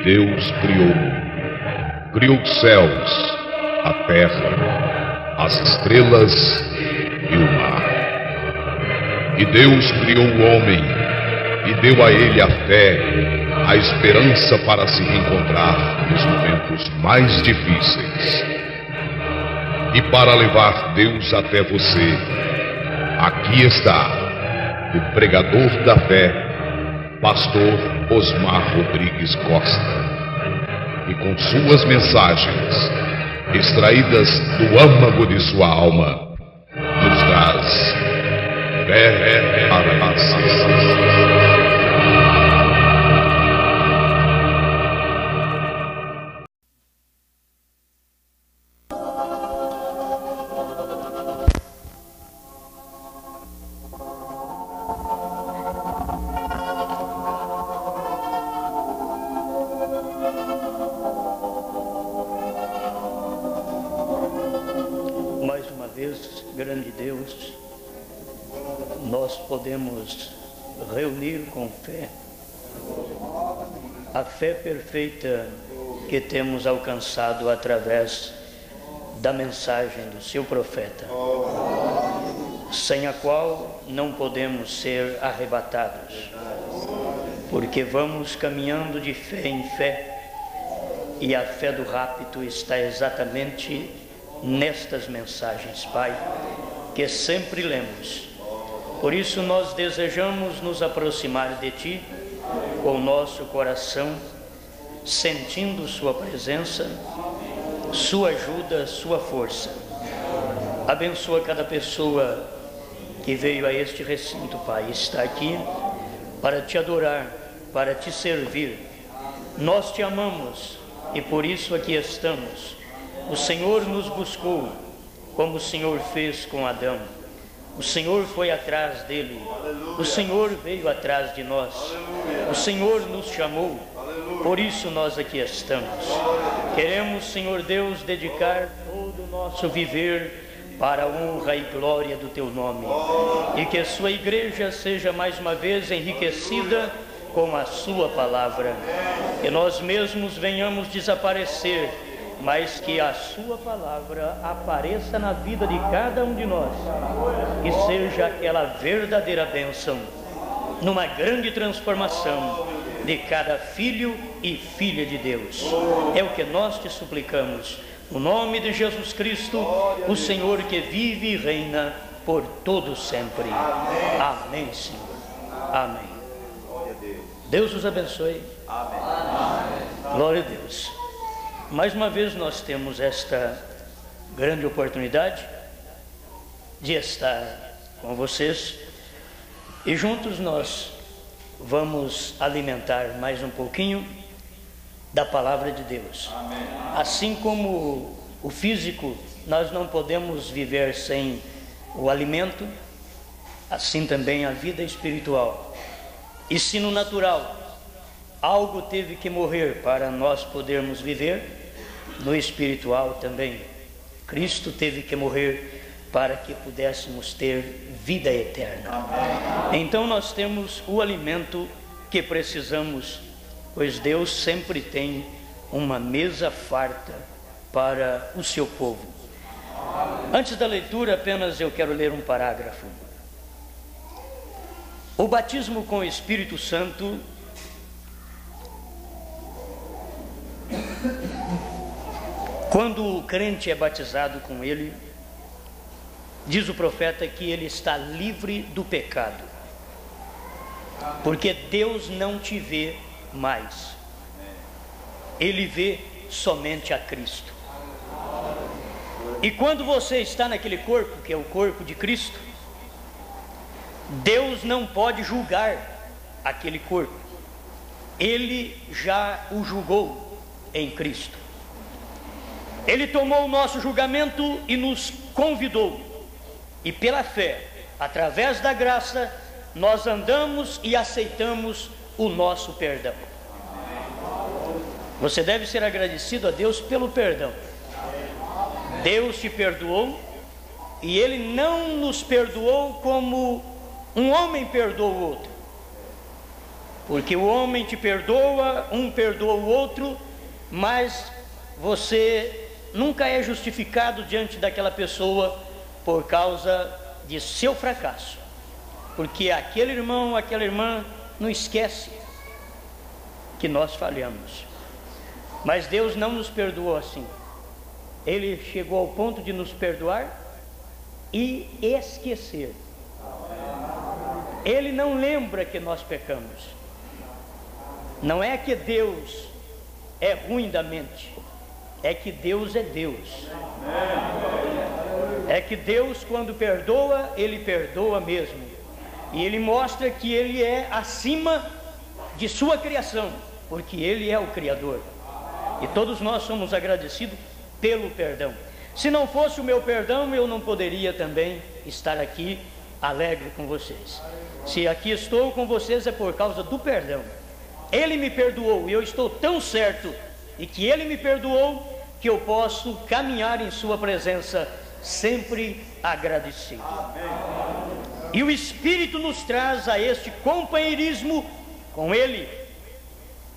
Deus criou os céus, a terra, as estrelas e o mar. E Deus criou o homem e deu a ele a fé, a esperança para se reencontrar nos momentos mais difíceis. E para levar Deus até você, aqui está o pregador da fé, Pastor Osmar Rodrigues Costa, e com suas mensagens, extraídas do âmago de sua alma, nos traz fé para nascer. Grande Deus, nós podemos reunir com fé a fé perfeita que temos alcançado através da mensagem do seu profeta, sem a qual não podemos ser arrebatados, porque vamos caminhando de fé em fé, e a fé do rapto está exatamente nestas mensagens, Pai, que sempre lemos. Por isso nós desejamos nos aproximar de Ti com o nosso coração, sentindo Sua presença, Sua ajuda, Sua força. Abençoa cada pessoa que veio a este recinto, Pai, está aqui para Te adorar, para Te servir. Nós Te amamos e por isso aqui estamos. O Senhor nos buscou, como o Senhor fez com Adão. O Senhor foi atrás dele. O Senhor veio atrás de nós. O Senhor nos chamou. Por isso nós aqui estamos. Queremos, Senhor Deus, dedicar todo o nosso viver para a honra e glória do Teu nome. E que a Sua igreja seja mais uma vez enriquecida com a Sua palavra. Que nós mesmos venhamos desaparecer, mas que a Sua palavra apareça na vida de cada um de nós e seja aquela verdadeira bênção, numa grande transformação de cada filho e filha de Deus. É o que nós Te suplicamos, no nome de Jesus Cristo, o Senhor que vive e reina por todo sempre. Amém, Senhor. Amém. Deus os abençoe. Glória a Deus. Mais uma vez nós temos esta grande oportunidade de estar com vocês e juntos nós vamos alimentar mais um pouquinho da palavra de Deus. Amém. Assim como o físico, nós não podemos viver sem o alimento, assim também a vida espiritual. E se no natural algo teve que morrer para nós podermos viver, no espiritual também Cristo teve que morrer para que pudéssemos ter vida eterna. Amém. Então nós temos o alimento que precisamos, pois Deus sempre tem uma mesa farta para o seu povo. Antes da leitura, apenas eu quero ler um parágrafo. O batismo com o Espírito Santo quando o crente é batizado com ele, diz o profeta que ele está livre do pecado, porque Deus não te vê mais, Ele vê somente a Cristo. E quando você está naquele corpo, que é o corpo de Cristo, Deus não pode julgar aquele corpo, Ele já o julgou em Cristo. Ele tomou o nosso julgamento e nos convidou, e pela fé, através da graça, nós andamos e aceitamos o nosso perdão. Você deve ser agradecido a Deus pelo perdão. Deus te perdoou, e Ele não nos perdoou como um homem perdoa o outro. Porque o homem te perdoa, um perdoa o outro, mas você nunca é justificado diante daquela pessoa por causa de seu fracasso. Porque aquele irmão, aquela irmã não esquece que nós falhamos. Mas Deus não nos perdoou assim. Ele chegou ao ponto de nos perdoar e esquecer. Ele não lembra que nós pecamos. Não é que Deus é ruim da mente, é que Deus é Deus. É que Deus, quando perdoa, Ele perdoa mesmo. E Ele mostra que Ele é acima de sua criação, porque Ele é o Criador. E todos nós somos agradecidos pelo perdão. Se não fosse o meu perdão, eu não poderia também estar aqui alegre com vocês. Se aqui estou com vocês é por causa do perdão. Ele me perdoou e eu estou tão certo de que Ele me perdoou que eu posso caminhar em sua presença sempre agradecido. E o Espírito nos traz a este companheirismo com Ele.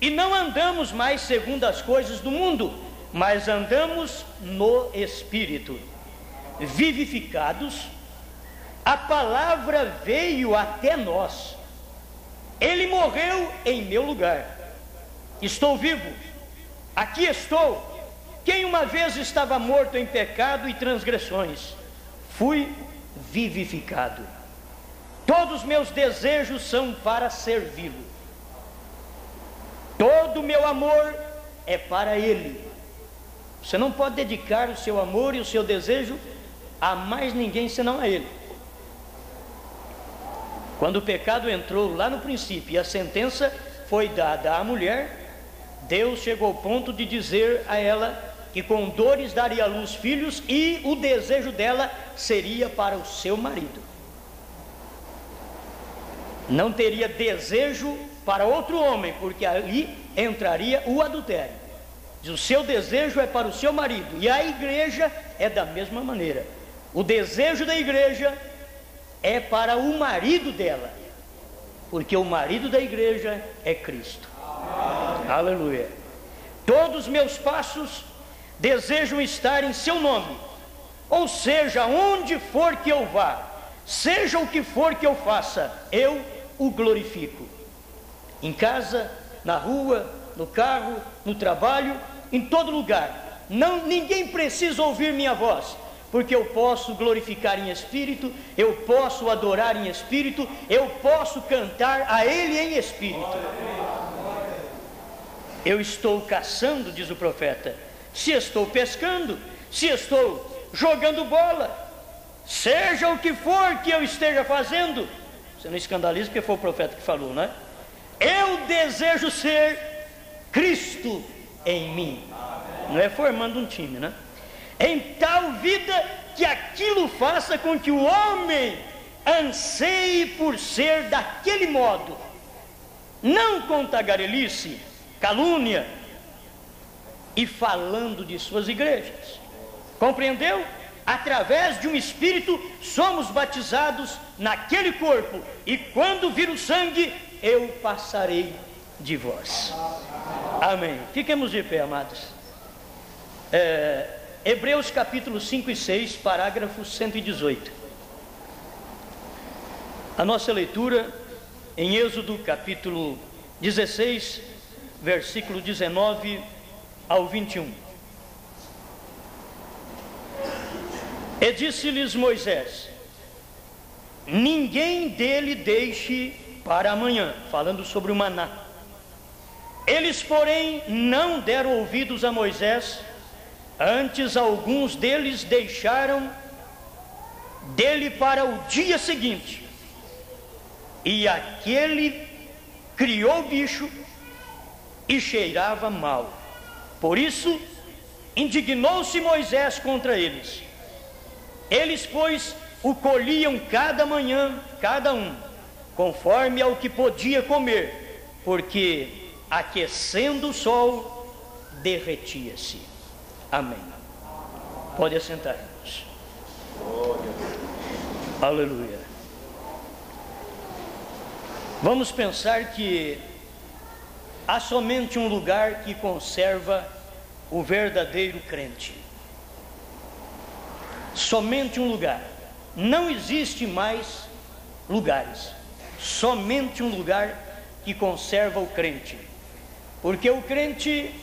E não andamos mais segundo as coisas do mundo, mas andamos no Espírito. Vivificados, a palavra veio até nós. Ele morreu em meu lugar. Estou vivo, aqui estou. Quem uma vez estava morto em pecado e transgressões, fui vivificado. Todos meus desejos são para servi-lo. Todo o meu amor é para Ele. Você não pode dedicar o seu amor e o seu desejo a mais ninguém senão a Ele. Quando o pecado entrou lá no princípio e a sentença foi dada à mulher, Deus chegou ao ponto de dizer a ela que com dores daria à luz filhos e o desejo dela seria para o seu marido. Não teria desejo para outro homem, porque ali entraria o adultério. O seu desejo é para o seu marido, e a igreja é da mesma maneira. O desejo da igreja é para o marido dela, porque o marido da igreja é Cristo. Aleluia. Todos os meus passos desejam estar em seu nome, ou seja, onde for que eu vá, seja o que for que eu faça, eu o glorifico. Em casa, na rua, no carro, no trabalho, em todo lugar. Ninguém precisa ouvir minha voz, porque eu posso glorificar em espírito, eu posso adorar em espírito, eu posso cantar a Ele em espírito. Eu estou caçando, diz o profeta, se estou pescando, se estou jogando bola, seja o que for que eu esteja fazendo. Você não escandaliza porque foi o profeta que falou, né? Eu desejo ser Cristo em mim. Não é formando um time, né? Em tal vida que aquilo faça com que o homem anseie por ser daquele modo, não com tagarelice, calúnia e falando de suas igrejas. Compreendeu? Através de um Espírito somos batizados naquele corpo, e quando vir o sangue, eu passarei de vós. Amém. Fiquemos de pé, amados. Hebreus capítulo 5 e 6, parágrafo 118. A nossa leitura em Êxodo capítulo 16, versículo 19 ao 21. E disse-lhes Moisés: ninguém dele deixe para amanhã, falando sobre o maná. Eles, porém, não deram ouvidos a Moisés, antes alguns deles deixaram dele para o dia seguinte, e aquele criou bicho e cheirava mal. Por isso indignou-se Moisés contra eles. Eles, pois, o colhiam cada manhã, cada um, conforme ao que podia comer, porque aquecendo o sol, derretia-se. Amém. Pode assentar, irmãos. Aleluia. Vamos pensar que há somente um lugar que conserva o verdadeiro crente. Somente um lugar. Não existe mais lugares. Somente um lugar que conserva o crente. Porque o crente,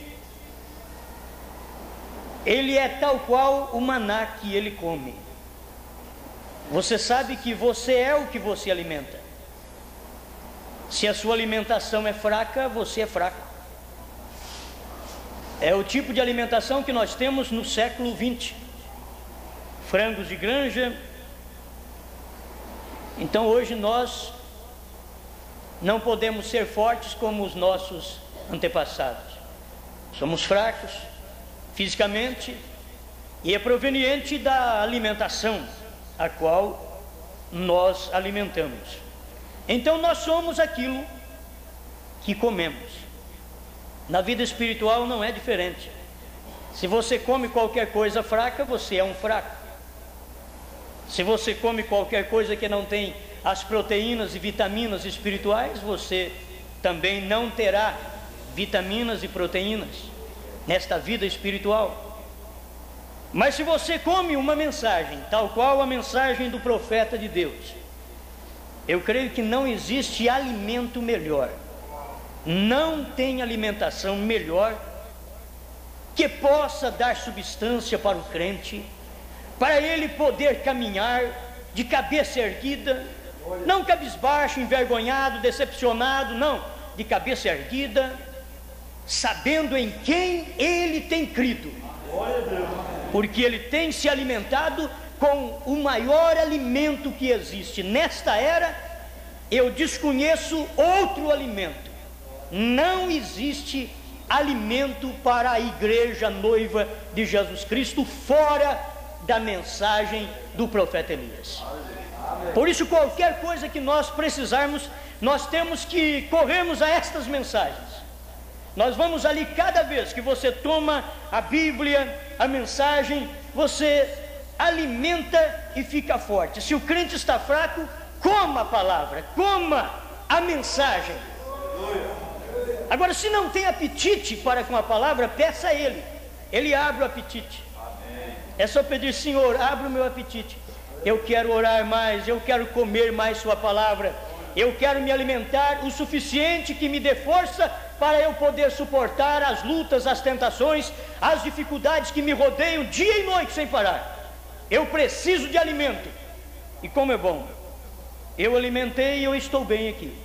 ele é tal qual o maná que ele come. Você sabe que você é o que você alimenta. Se a sua alimentação é fraca, você é fraco. É o tipo de alimentação que nós temos no século XX. Frangos de granja. Então hoje nós não podemos ser fortes como os nossos antepassados. Somos fracos fisicamente e é proveniente da alimentação a qual nós alimentamos. Então nós somos aquilo que comemos. Na vida espiritual não é diferente. Se você come qualquer coisa fraca, você é um fraco. Se você come qualquer coisa que não tem as proteínas e vitaminas espirituais, você também não terá vitaminas e proteínas nesta vida espiritual. Mas se você come uma mensagem, tal qual a mensagem do profeta de Deus, eu creio que não existe alimento melhor. Não tem alimentação melhor que possa dar substância para o crente, para ele poder caminhar de cabeça erguida, não cabisbaixo, envergonhado, decepcionado, não, de cabeça erguida, sabendo em quem ele tem crido, porque ele tem se alimentado com o maior alimento que existe. Nesta era, eu desconheço outro alimento. Não existe alimento para a igreja noiva de Jesus Cristo fora da mensagem do profeta Elias. Por isso, qualquer coisa que nós precisarmos, nós temos que corrermos a estas mensagens. Nós vamos ali, cada vez que você toma a Bíblia, a mensagem, você alimenta e fica forte. Se o crente está fraco, coma a palavra, coma a mensagem. Agora, se não tem apetite para com a palavra, peça a ele, ele abre o apetite. É só pedir: Senhor, abre o meu apetite. Eu quero orar mais, eu quero comer mais sua palavra, eu quero me alimentar o suficiente que me dê força para eu poder suportar as lutas, as tentações, as dificuldades que me rodeiam dia e noite sem parar. Eu preciso de alimento. E como é bom, eu alimentei e eu estou bem aqui.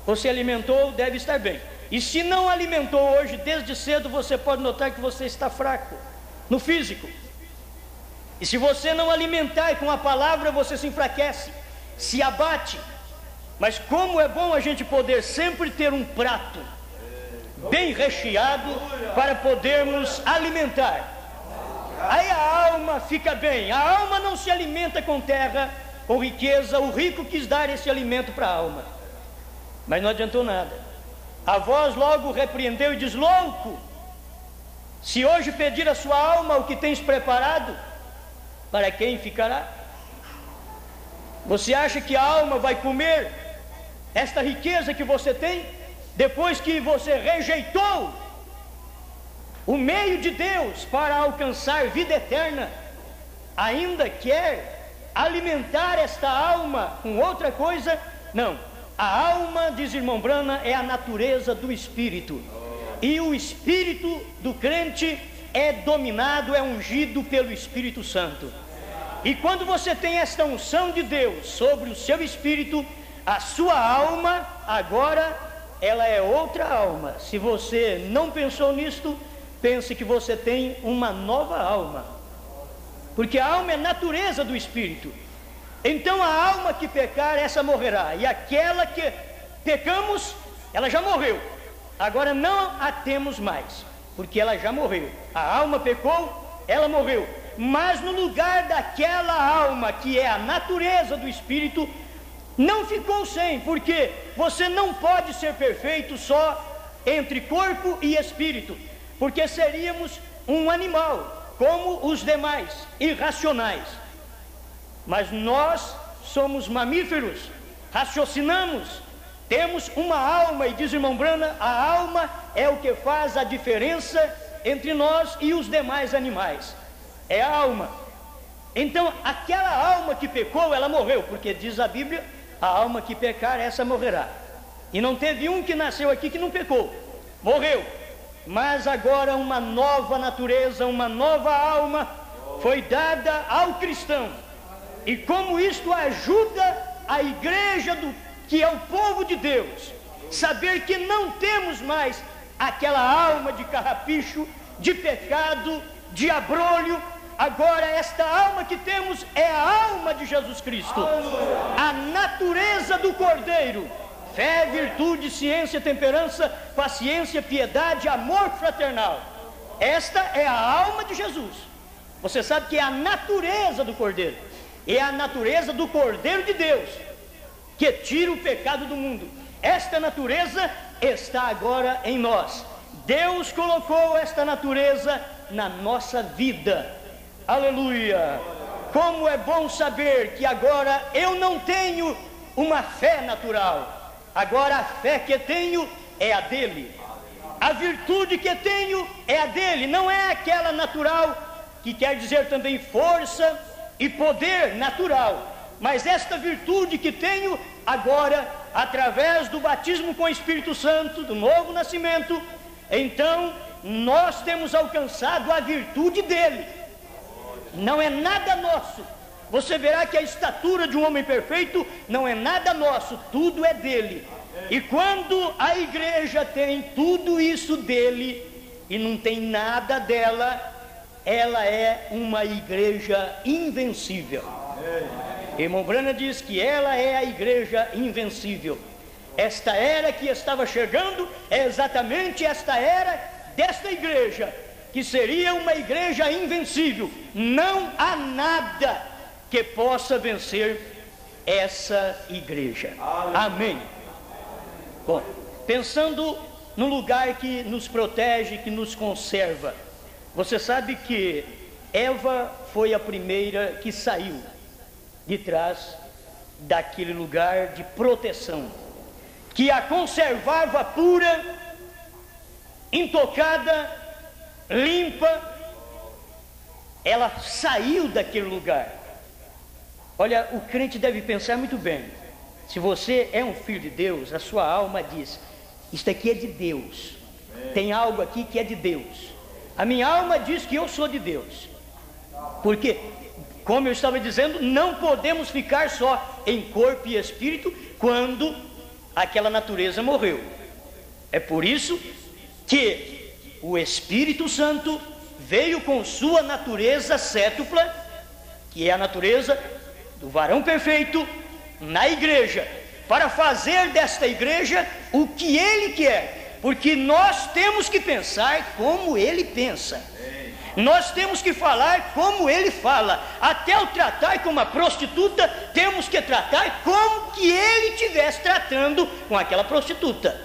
Você alimentou, deve estar bem. E se não alimentou hoje, desde cedo, você pode notar que você está fraco no físico. E se você não alimentar com a palavra, você se enfraquece, se abate. Mas como é bom a gente poder sempre ter um prato bem recheado para podermos alimentar. Aí a alma fica bem. A alma não se alimenta com terra, com riqueza. O rico quis dar esse alimento para a alma, mas não adiantou nada. A voz logo repreendeu e diz: louco, se hoje pedir a sua alma o que tens preparado, para quem ficará? Você acha que a alma vai comer esta riqueza que você tem, depois que você rejeitou o meio de Deus para alcançar vida eterna? Ainda quer alimentar esta alma com outra coisa? Não. A alma, diz irmão Brana, é a natureza do espírito. E o espírito do crente é dominado, é ungido pelo Espírito Santo. E quando você tem esta unção de Deus sobre o seu espírito, a sua alma agora ela é outra alma. Se você não pensou nisto, pense que você tem uma nova alma, porque a alma é natureza do espírito. Então a alma que pecar, essa morrerá, e aquela que pecamos, ela já morreu. Agora não a temos mais, porque ela já morreu. A alma pecou, ela morreu. Mas no lugar daquela alma que é a natureza do espírito, não ficou sem, porque você não pode ser perfeito só entre corpo e espírito, porque seríamos um animal como os demais, irracionais. Mas nós somos mamíferos, raciocinamos, Temos uma alma, e diz o irmão Brana, a alma é o que faz a diferença entre nós e os demais animais. É a alma. Então, aquela alma que pecou, ela morreu, porque diz a Bíblia, a alma que pecar, essa morrerá. E não teve um que nasceu aqui que não pecou, morreu. Mas agora uma nova natureza, uma nova alma foi dada ao cristão. E como isto ajuda a igreja que é o povo de Deus, saber que não temos mais aquela alma de carrapicho, de pecado, de abrolho. Agora esta alma que temos é a alma de Jesus Cristo, a natureza do Cordeiro: fé, virtude, ciência, temperança, paciência, piedade, amor fraternal. Esta é a alma de Jesus. Você sabe que é a natureza do Cordeiro, é a natureza do Cordeiro de Deus, que tira o pecado do mundo. Esta natureza está agora em nós. Deus colocou esta natureza na nossa vida. Aleluia! Como é bom saber que agora eu não tenho uma fé natural. Agora a fé que tenho é a dele. A virtude que tenho é a dele. Não é aquela natural, que quer dizer também força e poder natural. Mas esta virtude que tenho agora, através do batismo com o Espírito Santo, do novo nascimento, então nós temos alcançado a virtude dele. Não é nada nosso. Você verá que a estatura de um homem perfeito não é nada nosso, tudo é dele. E quando a igreja tem tudo isso dele e não tem nada dela, ela é uma igreja invencível. Irmão Brana diz que ela é a igreja invencível. Esta era que estava chegando é exatamente esta era desta igreja, que seria uma igreja invencível. Não há nada que possa vencer essa igreja. Amém. Bom, pensando no lugar que nos protege, que nos conserva, você sabe que Eva foi a primeira que saiu de trás daquele lugar de proteção, que a conservava pura, intocada, limpa. Ela saiu daquele lugar. Olha, o crente deve pensar muito bem. Se você é um filho de Deus, a sua alma diz: isto aqui é de Deus. Tem algo aqui que é de Deus. A minha alma diz que eu sou de Deus. Porque, como eu estava dizendo, não podemos ficar só em corpo e espírito quando aquela natureza morreu. É por isso que o Espírito Santo veio com sua natureza cétupla, que é a natureza do varão perfeito, na igreja, para fazer desta igreja o que ele quer, porque nós temos que pensar como ele pensa, nós temos que falar como ele fala. Até o tratar com uma prostituta, temos que tratar como que ele estivesse tratando com aquela prostituta,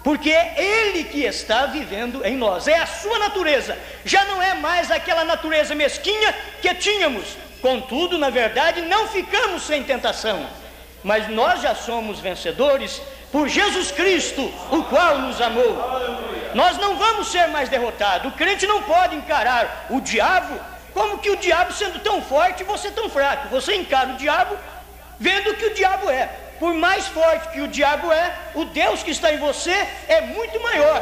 porque é ele que está vivendo em nós, é a sua natureza, já não é mais aquela natureza mesquinha que tínhamos. Contudo, na verdade, não ficamos sem tentação, mas nós já somos vencedores por Jesus Cristo, o qual nos amou. Nós não vamos ser mais derrotados. O crente não pode encarar o diabo como que o diabo sendo tão forte e você tão fraco. Você encara o diabo vendo que o diabo é. Por mais forte que o diabo é, o Deus que está em você é muito maior.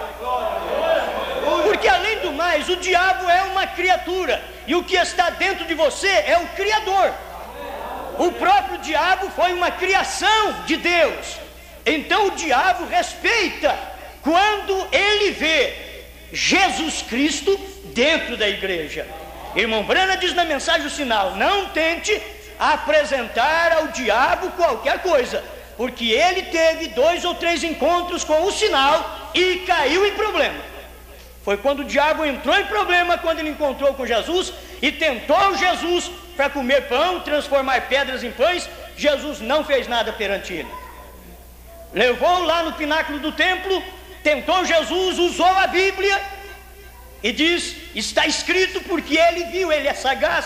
Porque além do mais, o diabo é uma criatura, e o que está dentro de você é o Criador. O próprio diabo foi uma criação de Deus. Então o diabo respeita quando ele vê Jesus Cristo dentro da igreja. Irmão Brana diz na mensagem o sinal: não tente apresentar ao diabo qualquer coisa, porque ele teve 2 ou 3 encontros com o sinal e caiu em problema. Foi quando o diabo entrou em problema, quando ele encontrou com Jesus e tentou Jesus para comer pão, transformar pedras em pães. Jesus não fez nada perante ele. Levou lá no pináculo do templo, tentou Jesus, usou a Bíblia e diz: está escrito, porque ele viu, ele é sagaz.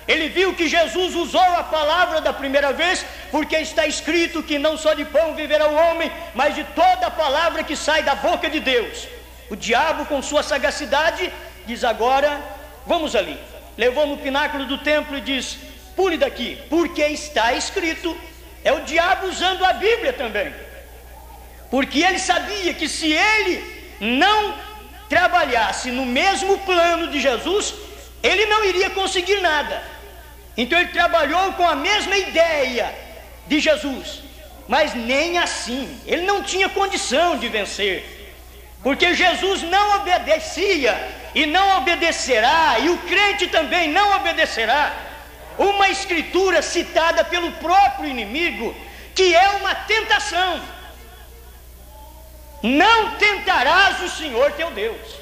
Ele viu que Jesus usou a palavra da primeira vez, porque está escrito que não só de pão viverá o homem, mas de toda a palavra que sai da boca de Deus. O diabo, com sua sagacidade, diz: agora vamos ali. Levou no pináculo do templo e diz: pule daqui, porque está escrito. É o diabo usando a Bíblia também, porque ele sabia que se ele não trabalhasse no mesmo plano de Jesus, ele não iria conseguir nada. Então ele trabalhou com a mesma ideia de Jesus, mas nem assim, ele não tinha condição de vencer, porque Jesus não obedecia e não obedecerá, e o crente também não obedecerá uma escritura citada pelo próprio inimigo, que é uma tentação. Não tentarás o Senhor teu Deus.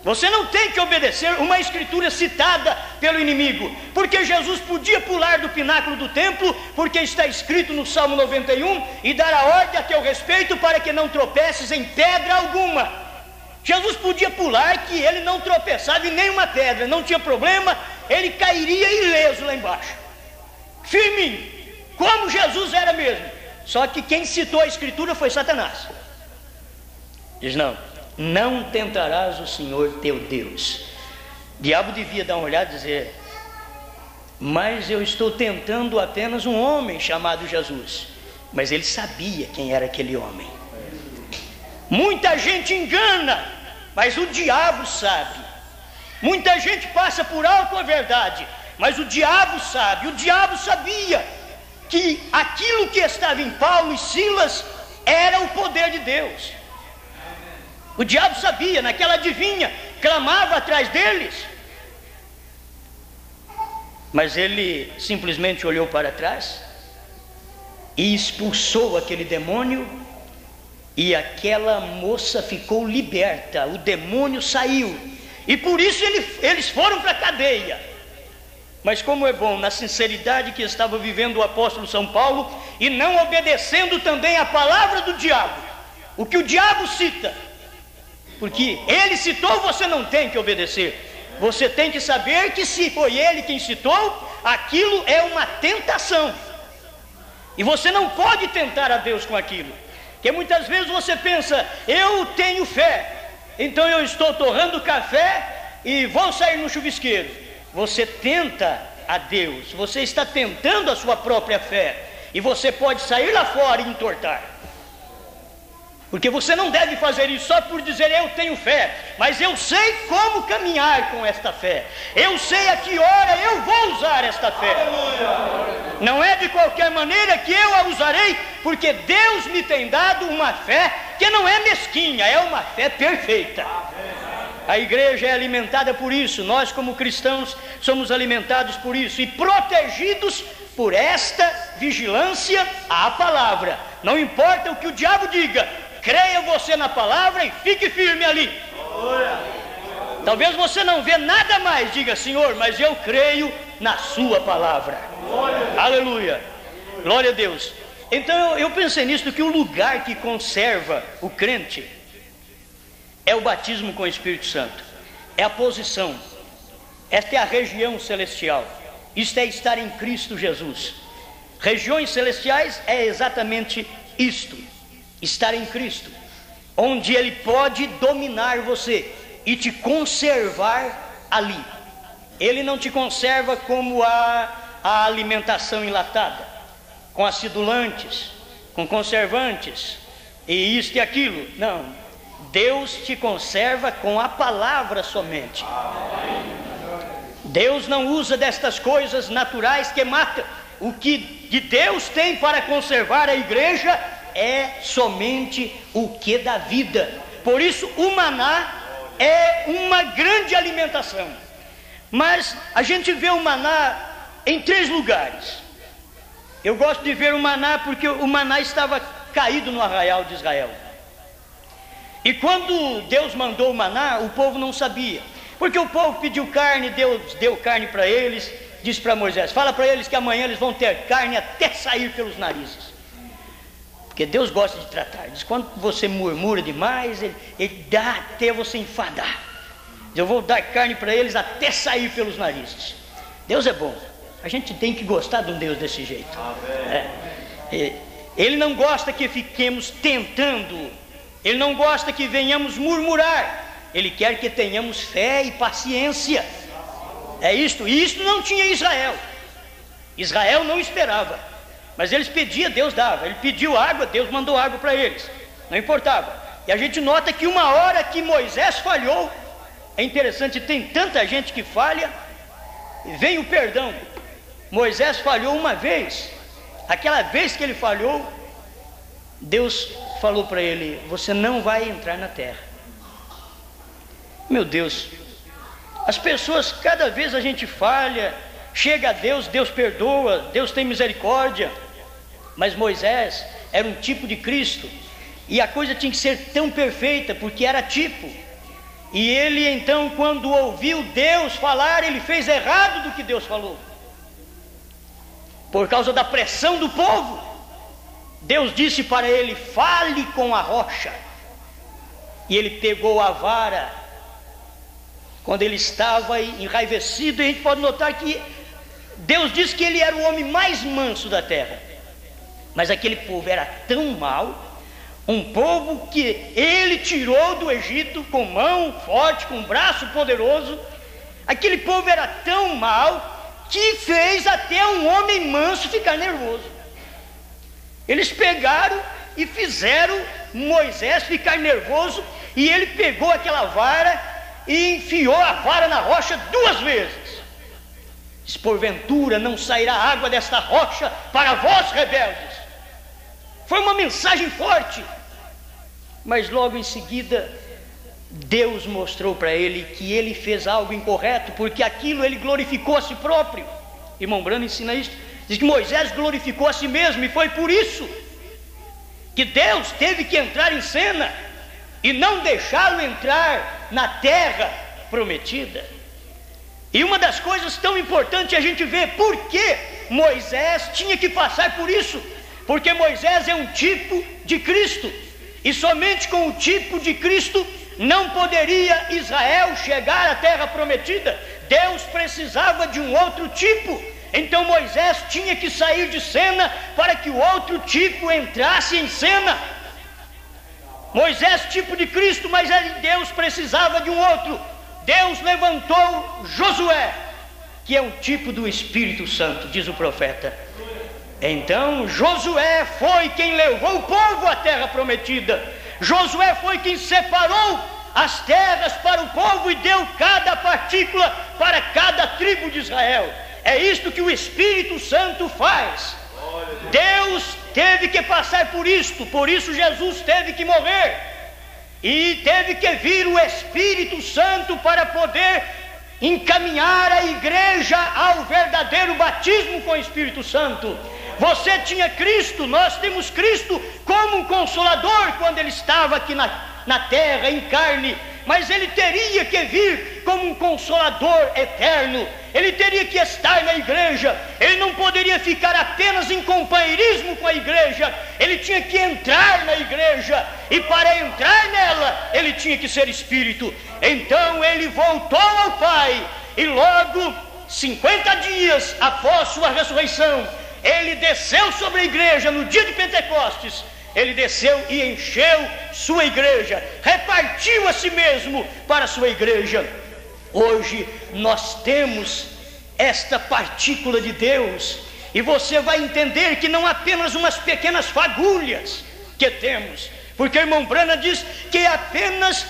Você não tem que obedecer uma escritura citada pelo inimigo, porque Jesus podia pular do pináculo do templo, porque está escrito no Salmo 91, e dar a ordem a teu respeito para que não tropeces em pedra alguma. Jesus podia pular, que ele não tropeçava em nenhuma pedra, não tinha problema, ele cairia ileso lá embaixo, firminho, como Jesus era mesmo. Só que quem citou a escritura foi Satanás. Diz: não tentarás o Senhor teu Deus. O diabo devia dar uma olhada e dizer: mas eu estou tentando apenas um homem chamado Jesus. Mas ele sabia quem era aquele homem. Muita gente engana, mas o diabo sabe. Muita gente passa por alto a verdade, mas o diabo sabe. O diabo sabia que aquilo que estava em Paulo e Silas era o poder de Deus. O diabo sabia, naquela adivinha, clamava atrás deles, mas ele simplesmente olhou para trás e expulsou aquele demônio, e aquela moça ficou liberta, o demônio saiu, e por isso eles foram para a cadeia. Mas como é bom, na sinceridade que estava vivendo o apóstolo São Paulo, e não obedecendo também a palavra do diabo, o que o diabo cita, porque ele citou, você não tem que obedecer. Você tem que saber que se foi ele quem citou, aquilo é uma tentação, e você não pode tentar a Deus com aquilo. Porque muitas vezes você pensa: eu tenho fé, então eu estou torrando café e vou sair no chuvisqueiro. Você tenta a Deus, você está tentando a sua própria fé, e você pode sair lá fora e entortar. Porque você não deve fazer isso só por dizer: eu tenho fé, mas eu sei como caminhar com esta fé, eu sei a que hora eu vou usar esta fé. Não é de qualquer maneira que eu a usarei, porque Deus me tem dado uma fé que não é mesquinha, é uma fé perfeita. A igreja é alimentada por isso, nós como cristãos somos alimentados por isso e protegidos por esta vigilância à palavra. Não importa o que o diabo diga, creia você na palavra e fique firme ali. Talvez você não vê nada mais, diga: Senhor, mas eu creio na sua palavra. Aleluia, glória a Deus. Então eu pensei nisso, que o lugar que conserva o crente é o batismo com o Espírito Santo, é a posição, esta é a região celestial, isto é estar em Cristo Jesus. Regiões celestiais é exatamente isto, estar em Cristo, onde Ele pode dominar você e te conservar ali. Ele não te conserva como a alimentação enlatada, com acidulantes, com conservantes e isto e aquilo. Não, Deus te conserva com a palavra somente. Deus não usa destas coisas naturais que matam. O que de Deus tem para conservar a igreja é somente o que dá vida. Por isso o maná é uma grande alimentação. Mas a gente vê o maná em 3 lugares. Eu gosto de ver o maná porque o maná estava caído no arraial de Israel. E quando Deus mandou o maná, o povo não sabia, porque o povo pediu carne, Deus deu carne para eles, disse para Moisés: fala para eles que amanhã eles vão ter carne até sair pelos narizes. Porque Deus gosta de tratar. Diz: quando você murmura demais, ele dá até você enfadar. Eu vou dar carne para eles até sair pelos narizes. Deus é bom. A gente tem que gostar de um Deus desse jeito. Ele não gosta que fiquemos tentando. Ele não gosta que venhamos murmurar. Ele quer que tenhamos fé e paciência. É isto. E isto não tinha Israel. Israel não esperava. Mas eles pediam, Deus dava. Ele pediu água, Deus mandou água para eles. Não importava. E a gente nota que uma hora que Moisés falhou, é interessante, tem tanta gente que falha, vem o perdão. Moisés falhou uma vez. Aquela vez que ele falhou, Deus falou para ele: você não vai entrar na terra. Meu Deus, as pessoas, cada vez a gente falha, chega a Deus, Deus perdoa, Deus tem misericórdia. Mas Moisés era um tipo de Cristo, e a coisa tinha que ser tão perfeita, porque era tipo. E ele então, quando ouviu Deus falar, ele fez errado do que Deus falou. Por causa da pressão do povo, Deus disse para ele: fale com a rocha. E ele pegou a vara. Quando ele estava enraivecido, a gente pode notar que Deus disse que ele era o homem mais manso da terra. Mas aquele povo era tão mau, um povo que ele tirou do Egito com mão forte, com braço poderoso. Aquele povo era tão mau que fez até um homem manso ficar nervoso. Eles pegaram e fizeram Moisés ficar nervoso, e ele pegou aquela vara e enfiou a vara na rocha 2 vezes. Diz: porventura não sairá água desta rocha para vós, rebeldes. Foi uma mensagem forte. Mas logo em seguida, Deus mostrou para ele que ele fez algo incorreto, porque aquilo ele glorificou a si próprio. Irmão Brando ensina isso. Diz que Moisés glorificou a si mesmo, e foi por isso que Deus teve que entrar em cena e não deixá-lo entrar na terra prometida. E uma das coisas tão importantes é a gente ver por que Moisés tinha que passar por isso. Porque Moisés é um tipo de Cristo, e somente com o tipo de Cristo não poderia Israel chegar à terra prometida. Deus precisava de um outro tipo. Então Moisés tinha que sair de cena para que o outro tipo entrasse em cena. Moisés, tipo de Cristo, mas Deus precisava de um outro. Deus levantou Josué, que é um tipo do Espírito Santo, diz o profeta. Então Josué foi quem levou o povo à terra prometida. Josué foi quem separou as terras para o povo e deu cada partícula para cada tribo de Israel. É isto que o Espírito Santo faz. Deus teve que passar por isto. Por isso Jesus teve que morrer, e teve que vir o Espírito Santo para poder encaminhar a igreja ao verdadeiro batismo com o Espírito Santo. Você tinha Cristo, nós temos Cristo como um consolador quando ele estava aqui na terra, em carne. Mas ele teria que vir como um consolador eterno. Ele teria que estar na igreja. Ele não poderia ficar apenas em companheirismo com a igreja. Ele tinha que entrar na igreja, e para entrar nela ele tinha que ser Espírito. Então ele voltou ao Pai, e logo 50 dias após sua ressurreição, ele desceu sobre a igreja no dia de Pentecostes. Ele desceu e encheu sua igreja, repartiu a si mesmo para a sua igreja. Hoje nós temos esta partícula de Deus, e você vai entender que não apenas umas pequenas fagulhas que temos, porque o irmão Brana diz que é apenas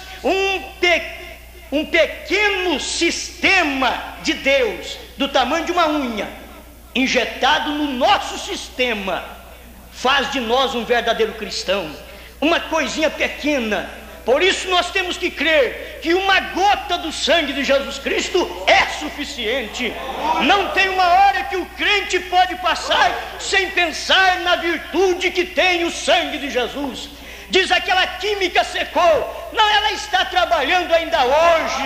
um pequeno sistema de Deus, do tamanho de uma unha, injetado no nosso sistema, faz de nós um verdadeiro cristão. Uma coisinha pequena. Por isso nós temos que crer que uma gota do sangue de Jesus Cristo é suficiente. Não tem uma hora que o crente pode passar sem pensar na virtude que tem o sangue de Jesus. Diz: aquela química secou. Não, ela está trabalhando ainda hoje.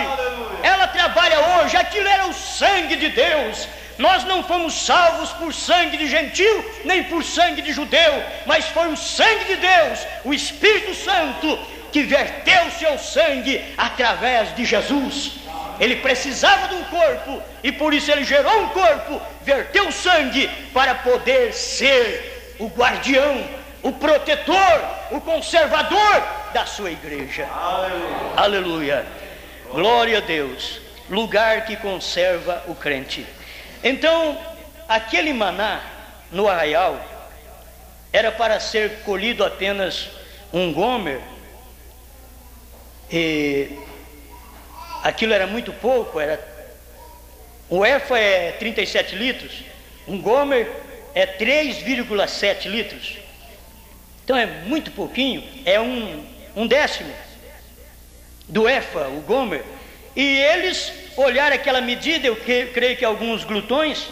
Ela trabalha hoje. Aquilo era o sangue de Deus. Nós não fomos salvos por sangue de gentil, nem por sangue de judeu, mas foi o sangue de Deus, o Espírito Santo, que verteu seu sangue através de Jesus. Ele precisava de um corpo e por isso ele gerou um corpo, verteu sangue para poder ser o guardião, o protetor, o conservador da sua igreja. Aleluia. Aleluia. Glória a Deus. Lugar que conserva o crente. Então, aquele maná no arraial era para ser colhido apenas um gomer, e aquilo era muito pouco. O efa é 37 litros, um gomer é 3,7 litros, então é muito pouquinho, é um décimo do efa, o gomer. E eles olharam aquela medida, eu creio que alguns glutões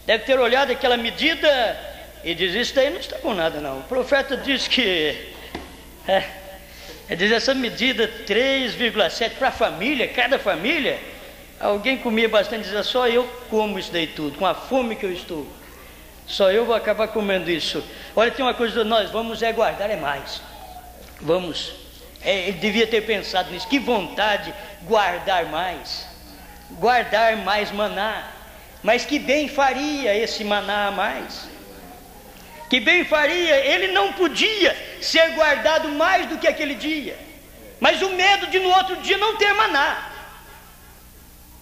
devem ter olhado aquela medida e diz: isso daí não está com nada não. O profeta diz que ele diz, essa medida 3,7 para a família, cada família, alguém comia bastante, dizia: só eu como isso daí tudo, com a fome que eu estou, só eu vou acabar comendo isso. Olha, tem uma coisa, nós vamos guardar mais, vamos, ele devia ter pensado nisso, que vontade, guardar mais maná, mas que bem faria esse maná a mais, que bem faria. Ele não podia ser guardado mais do que aquele dia, mas o medo de no outro dia não ter maná.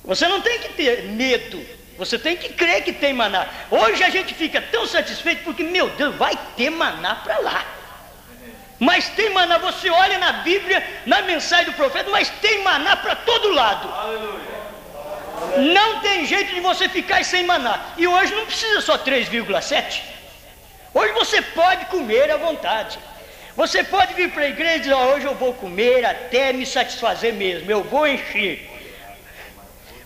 Você não tem que ter medo, você tem que crer que tem maná. Hoje a gente fica tão satisfeito porque, meu Deus, vai ter maná para lá. Mas tem maná, você olha na Bíblia, na mensagem do profeta, mas tem maná para todo lado. Aleluia. Não tem jeito de você ficar sem maná. E hoje não precisa só 3,7. Hoje você pode comer à vontade. Você pode vir para a igreja e dizer: hoje eu vou comer até me satisfazer mesmo, eu vou encher.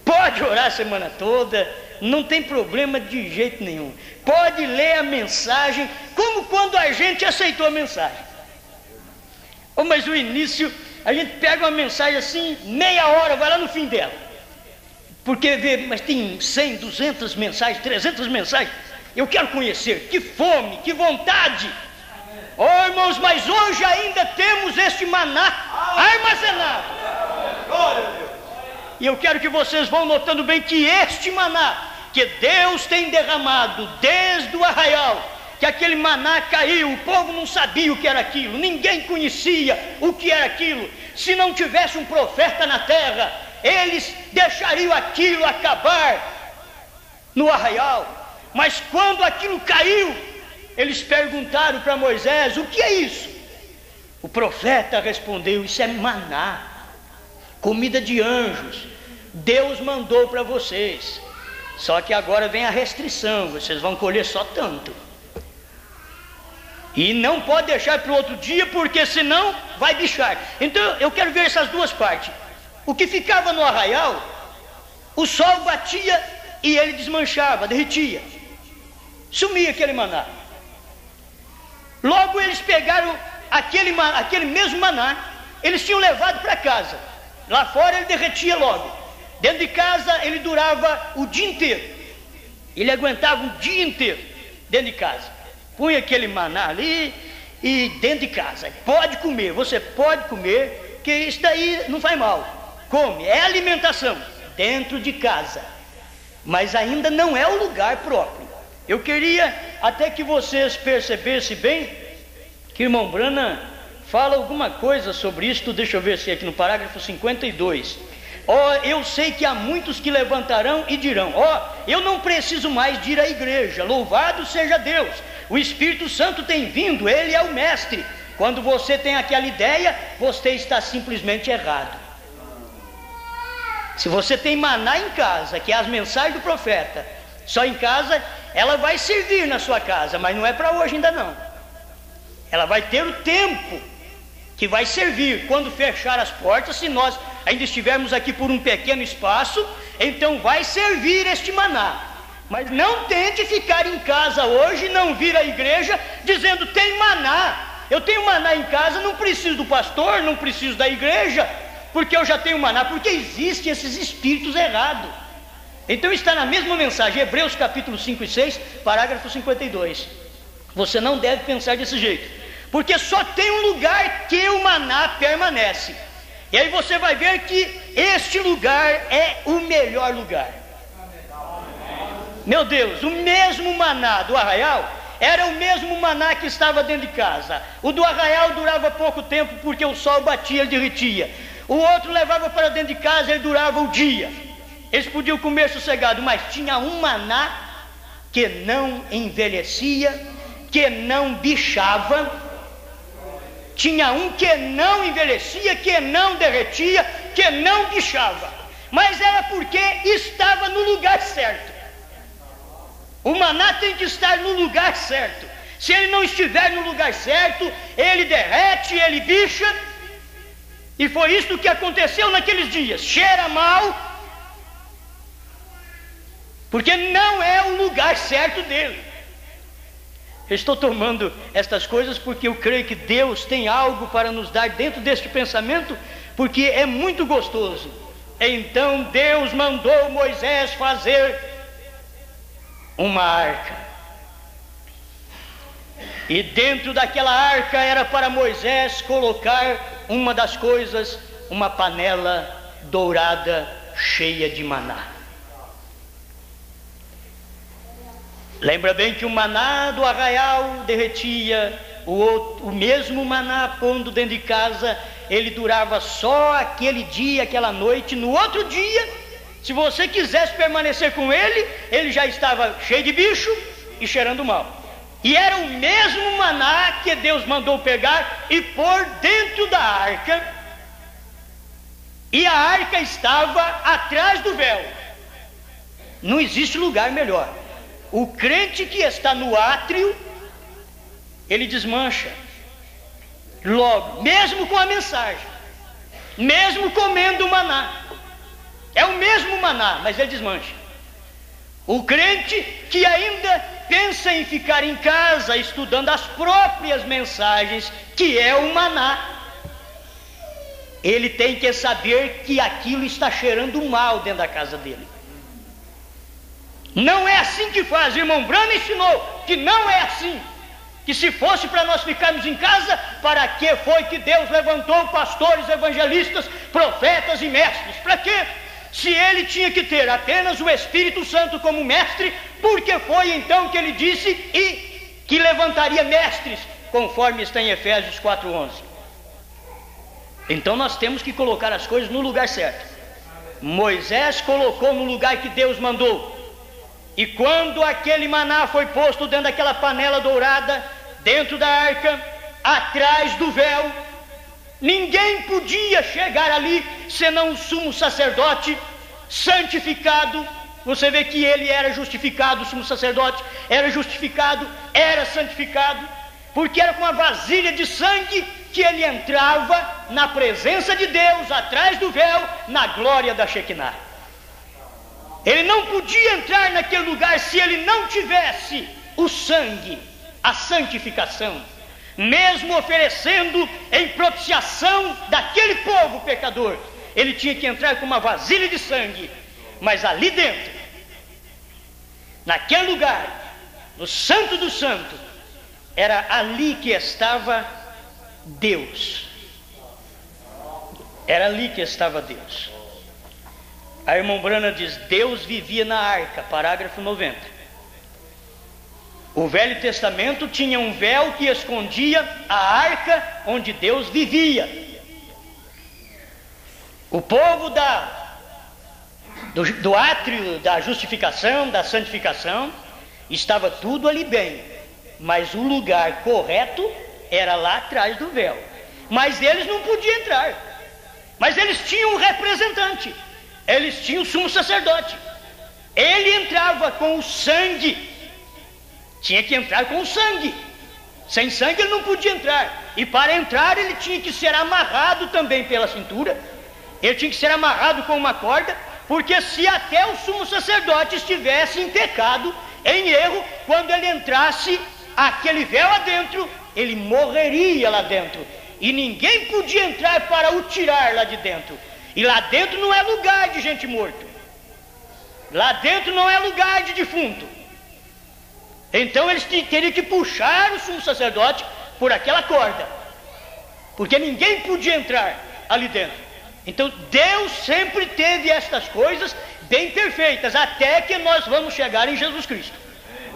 Pode orar a semana toda, não tem problema de jeito nenhum. Pode ler a mensagem, como quando a gente aceitou a mensagem. Mas o início, a gente pega uma mensagem assim, meia hora, vai lá no fim dela. Porque vê, mas tem 100, 200 mensagens, 300 mensagens. Eu quero conhecer, que fome, que vontade. Oh, irmãos, mas hoje ainda temos este maná armazenado. Glória a Deus. E eu quero que vocês vão notando bem que este maná, que Deus tem derramado desde o arraial, que aquele maná caiu, o povo não sabia o que era aquilo, ninguém conhecia o que era aquilo. Se não tivesse um profeta na terra, eles deixariam aquilo acabar no arraial. Mas quando aquilo caiu, eles perguntaram para Moisés: o que é isso? O profeta respondeu: isso é maná, comida de anjos, Deus mandou para vocês. Só que agora vem a restrição, vocês vão colher só tanto, e não pode deixar para o outro dia, porque senão vai bichar. Então eu quero ver essas duas partes. O que ficava no arraial, o sol batia e ele desmanchava, derretia, sumia aquele maná. Logo eles pegaram aquele mesmo maná, eles tinham levado para casa. Lá fora ele derretia logo, dentro de casa ele durava o dia inteiro, ele aguentava o dia inteiro dentro de casa. Punha aquele maná ali e dentro de casa, pode comer, você pode comer, que isso daí não faz mal, come, é alimentação, dentro de casa, mas ainda não é o lugar próprio. Eu queria até que vocês percebessem bem que o irmão Branham fala alguma coisa sobre isso. Deixa eu ver se é aqui no parágrafo 52. Eu sei que há muitos que levantarão e dirão: eu não preciso mais de ir à igreja, louvado seja Deus, o Espírito Santo tem vindo, Ele é o mestre. Quando você tem aquela ideia, você está simplesmente errado. Se você tem maná em casa, que é as mensagens do profeta, só em casa, ela vai servir na sua casa, mas não é para hoje ainda não. Ela vai ter o tempo que vai servir quando fechar as portas. Se nós ainda estivermos aqui por um pequeno espaço, então vai servir este maná. Mas não tente ficar em casa hoje, não vir à igreja dizendo: tem maná, eu tenho maná em casa, não preciso do pastor, não preciso da igreja, porque eu já tenho maná. Porque existem esses espíritos errados. Então está na mesma mensagem, Hebreus capítulo 5 e 6, parágrafo 52. Você não deve pensar desse jeito, porque só tem um lugar que o maná permanece. E aí você vai ver que este lugar é o melhor lugar. Meu Deus, o mesmo maná do arraial era o mesmo maná que estava dentro de casa. O do arraial durava pouco tempo porque o sol batia e derretia. O outro levava para dentro de casa e ele durava o dia. Eles podiam comer sossegado, mas tinha um maná que não envelhecia, que não bichava. Tinha um que não envelhecia, que não derretia, que não bichava. Mas era porque estava no lugar certo. O maná tem que estar no lugar certo. Se ele não estiver no lugar certo, ele derrete, ele bicha. E foi isso que aconteceu naqueles dias. Cheira mal, porque não é o lugar certo dele. Eu estou tomando estas coisas porque eu creio que Deus tem algo para nos dar dentro deste pensamento, porque é muito gostoso. Então Deus mandou Moisés fazer uma arca. E dentro daquela arca era para Moisés colocar uma das coisas, uma panela dourada cheia de maná. Lembra bem que o maná do arraial derretia, o mesmo maná pondo dentro de casa, ele durava só aquele dia, aquela noite. No outro dia, se você quisesse permanecer com ele, ele já estava cheio de bicho e cheirando mal. E era o mesmo maná que Deus mandou pegar e pôr dentro da arca. E a arca estava atrás do véu. Não existe lugar melhor. O crente que está no átrio, ele desmancha logo, mesmo com a mensagem, mesmo comendo o maná. É o mesmo maná, mas ele desmancha. O crente que ainda pensa em ficar em casa estudando as próprias mensagens, que é o maná, ele tem que saber que aquilo está cheirando mal dentro da casa dele. Não é assim que faz. Irmão Branham ensinou que não é assim. Que se fosse para nós ficarmos em casa, para que foi que Deus levantou pastores, evangelistas, profetas e mestres? Para quê? Se ele tinha que ter apenas o Espírito Santo como mestre, porque foi então que ele disse e que levantaria mestres, conforme está em Efésios 4:11. Então nós temos que colocar as coisas no lugar certo. Moisés colocou no lugar que Deus mandou. E quando aquele maná foi posto dentro daquela panela dourada, dentro da arca, atrás do véu, ninguém podia chegar ali senão o sumo sacerdote santificado. Você vê que ele era justificado, o sumo sacerdote era justificado, era santificado, porque era com uma vasilha de sangue que ele entrava na presença de Deus, atrás do véu, na glória da Shekinah. Ele não podia entrar naquele lugar se ele não tivesse o sangue, a santificação, mesmo oferecendo em propiciação daquele povo pecador. Ele tinha que entrar com uma vasilha de sangue, mas ali dentro, naquele lugar, no Santo do Santo, era ali que estava Deus. Era ali que estava Deus. A irmã Branham diz: Deus vivia na arca, parágrafo 90. O Velho Testamento tinha um véu que escondia a arca onde Deus vivia. O povo do átrio da justificação, da santificação, estava tudo ali bem, mas o lugar correto era lá atrás do véu. Mas eles não podiam entrar. Mas eles tinham um representante. Eles tinham o sumo sacerdote. Ele entrava com o sangue. Tinha que entrar com o sangue. Sem sangue ele não podia entrar. E para entrar ele tinha que ser amarrado também pela cintura. Ele tinha que ser amarrado com uma corda. Porque se até o sumo sacerdote estivesse em pecado, em erro, quando ele entrasse aquele véu adentro, ele morreria lá dentro. E ninguém podia entrar para o tirar lá de dentro. E lá dentro não é lugar de gente morta. Lá dentro não é lugar de defunto. Então eles teriam que puxar o sumo sacerdote por aquela corda, porque ninguém podia entrar ali dentro. Então Deus sempre teve estas coisas bem perfeitas, até que nós vamos chegar em Jesus Cristo.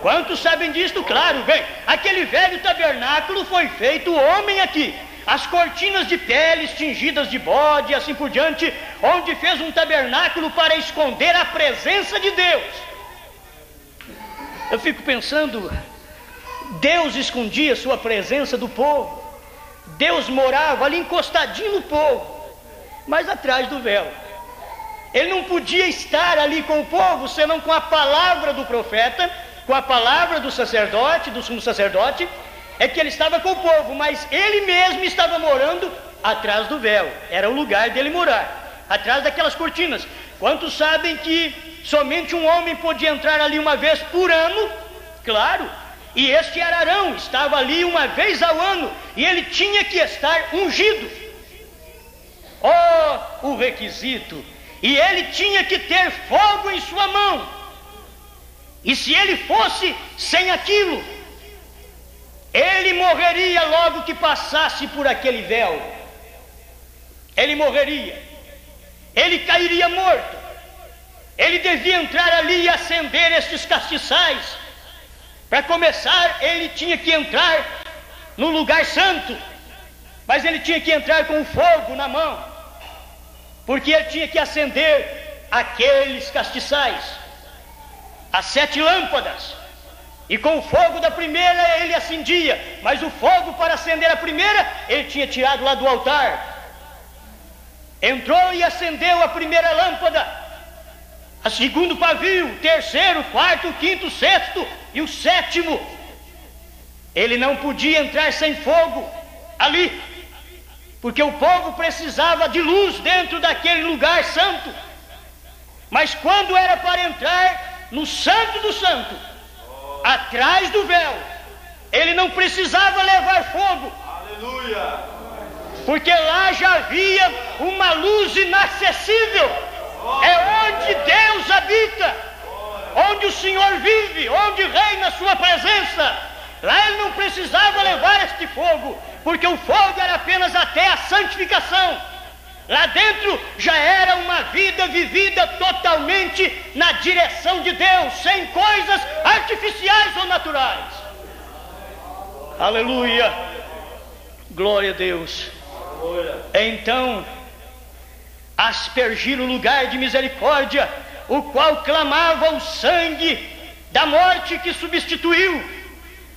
Quantos sabem disto? Claro, bem, aquele velho tabernáculo foi feito homem aqui. As cortinas de peles tingidas de bode e assim por diante, onde fez um tabernáculo para esconder a presença de Deus. Eu fico pensando, Deus escondia sua presença do povo. Deus morava ali encostadinho no povo, mas atrás do véu. Ele não podia estar ali com o povo, senão com a palavra do profeta, com a palavra do sacerdote, do sumo sacerdote, é que ele estava com o povo, mas ele mesmo estava morando atrás do véu. Era o lugar dele morar, atrás daquelas cortinas. Quantos sabem que somente um homem podia entrar ali uma vez por ano? Claro. E este era Arão, estava ali uma vez ao ano, e ele tinha que estar ungido. Oh, o requisito! E ele tinha que ter fogo em sua mão. E se ele fosse sem aquilo, ele morreria logo que passasse por aquele véu. Ele morreria. Ele cairia morto. Ele devia entrar ali e acender estes castiçais. Para começar, ele tinha que entrar no lugar santo, mas ele tinha que entrar com o fogo na mão, porque ele tinha que acender aqueles castiçais, as 7 lâmpadas, e com o fogo da primeira ele acendia, mas o fogo para acender a primeira ele tinha tirado lá do altar. Entrou e acendeu a primeira lâmpada, a segundo pavio, o terceiro, o quarto, o quinto, o sexto e o 7º. Ele não podia entrar sem fogo ali, porque o povo precisava de luz dentro daquele lugar santo. Mas quando era para entrar no Santo do Santo, atrás do véu, ele não precisava levar fogo. Aleluia! Porque lá já havia uma luz inacessível. É onde Deus habita, onde o Senhor vive, onde reina a sua presença. Lá ele não precisava levar este fogo, porque o fogo era apenas até a santificação. Lá dentro já era uma vida vivida totalmente na direção de Deus, sem coisas artificiais ou naturais. Aleluia! Glória a Deus. Então, aspergir o lugar de misericórdia, o qual clamava o sangue da morte que substituiu.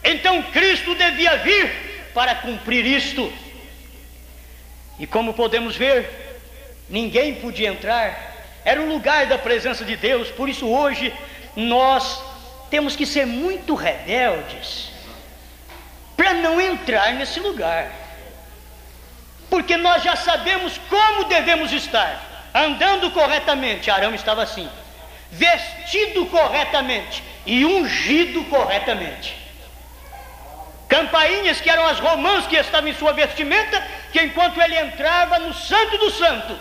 Então Cristo devia vir para cumprir isto. E como podemos ver, ninguém podia entrar. Era o lugar da presença de Deus. Por isso hoje nós temos que ser muito rebeldes para não entrar nesse lugar, porque nós já sabemos como devemos estar, andando corretamente. Arão estava assim, vestido corretamente e ungido corretamente. Campainhas que eram as romãs que estavam em sua vestimenta, que enquanto ele entrava no Santo do Santo,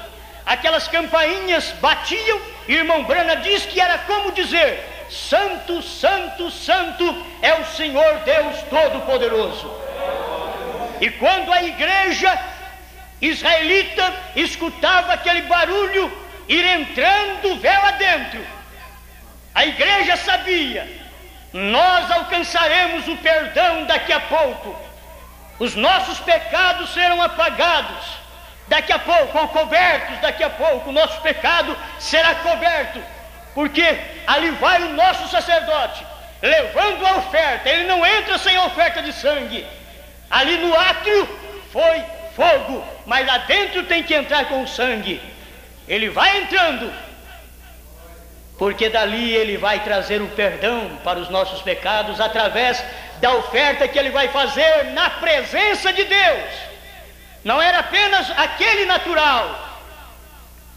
aquelas campainhas batiam. Irmão Brana diz que era como dizer: Santo, Santo, Santo é o Senhor Deus Todo-Poderoso. E quando a igreja israelita escutava aquele barulho ir entrando véu adentro, a igreja sabia: nós alcançaremos o perdão daqui a pouco, os nossos pecados serão apagados daqui a pouco, ou cobertos daqui a pouco. O nosso pecado será coberto, porque ali vai o nosso sacerdote levando a oferta. Ele não entra sem a oferta de sangue. Ali no átrio foi fogo, mas lá dentro tem que entrar com o sangue. Ele vai entrando, porque dali ele vai trazer o perdão para os nossos pecados, através da oferta que ele vai fazer na presença de Deus. Não era apenas aquele natural.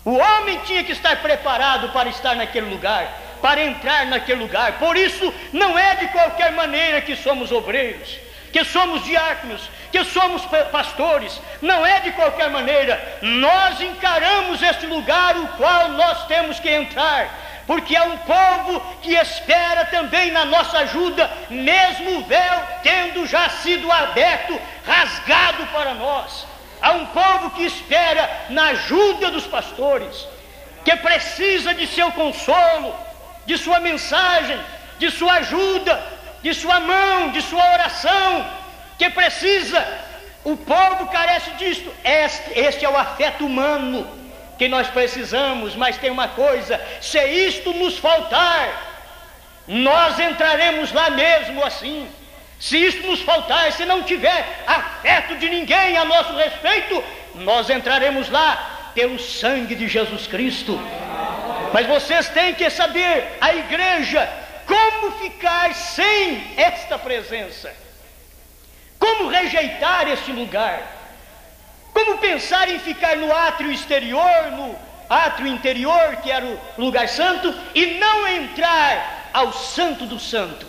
O homem tinha que estar preparado para estar naquele lugar, para entrar naquele lugar. Por isso não é de qualquer maneira que somos obreiros, que somos diáconos, que somos pastores. Não é de qualquer maneira. Nós encaramos este lugar o qual nós temos que entrar, porque é um povo que espera também na nossa ajuda, mesmo o véu tendo já sido aberto, rasgado para nós. Há um povo que espera na ajuda dos pastores, que precisa de seu consolo, de sua mensagem, de sua ajuda, de sua mão, de sua oração, que precisa. O povo carece disto. Este é o afeto humano que nós precisamos. Mas tem uma coisa: se isto nos faltar, nós entraremos lá mesmo assim. Se isto nos faltar, se não tiver afeto de ninguém a nosso respeito, nós entraremos lá pelo sangue de Jesus Cristo. Mas vocês têm que saber, a igreja, como ficar sem esta presença, como rejeitar este lugar, como pensar em ficar no átrio exterior, no átrio interior, que era o lugar santo, e não entrar ao santo do santo,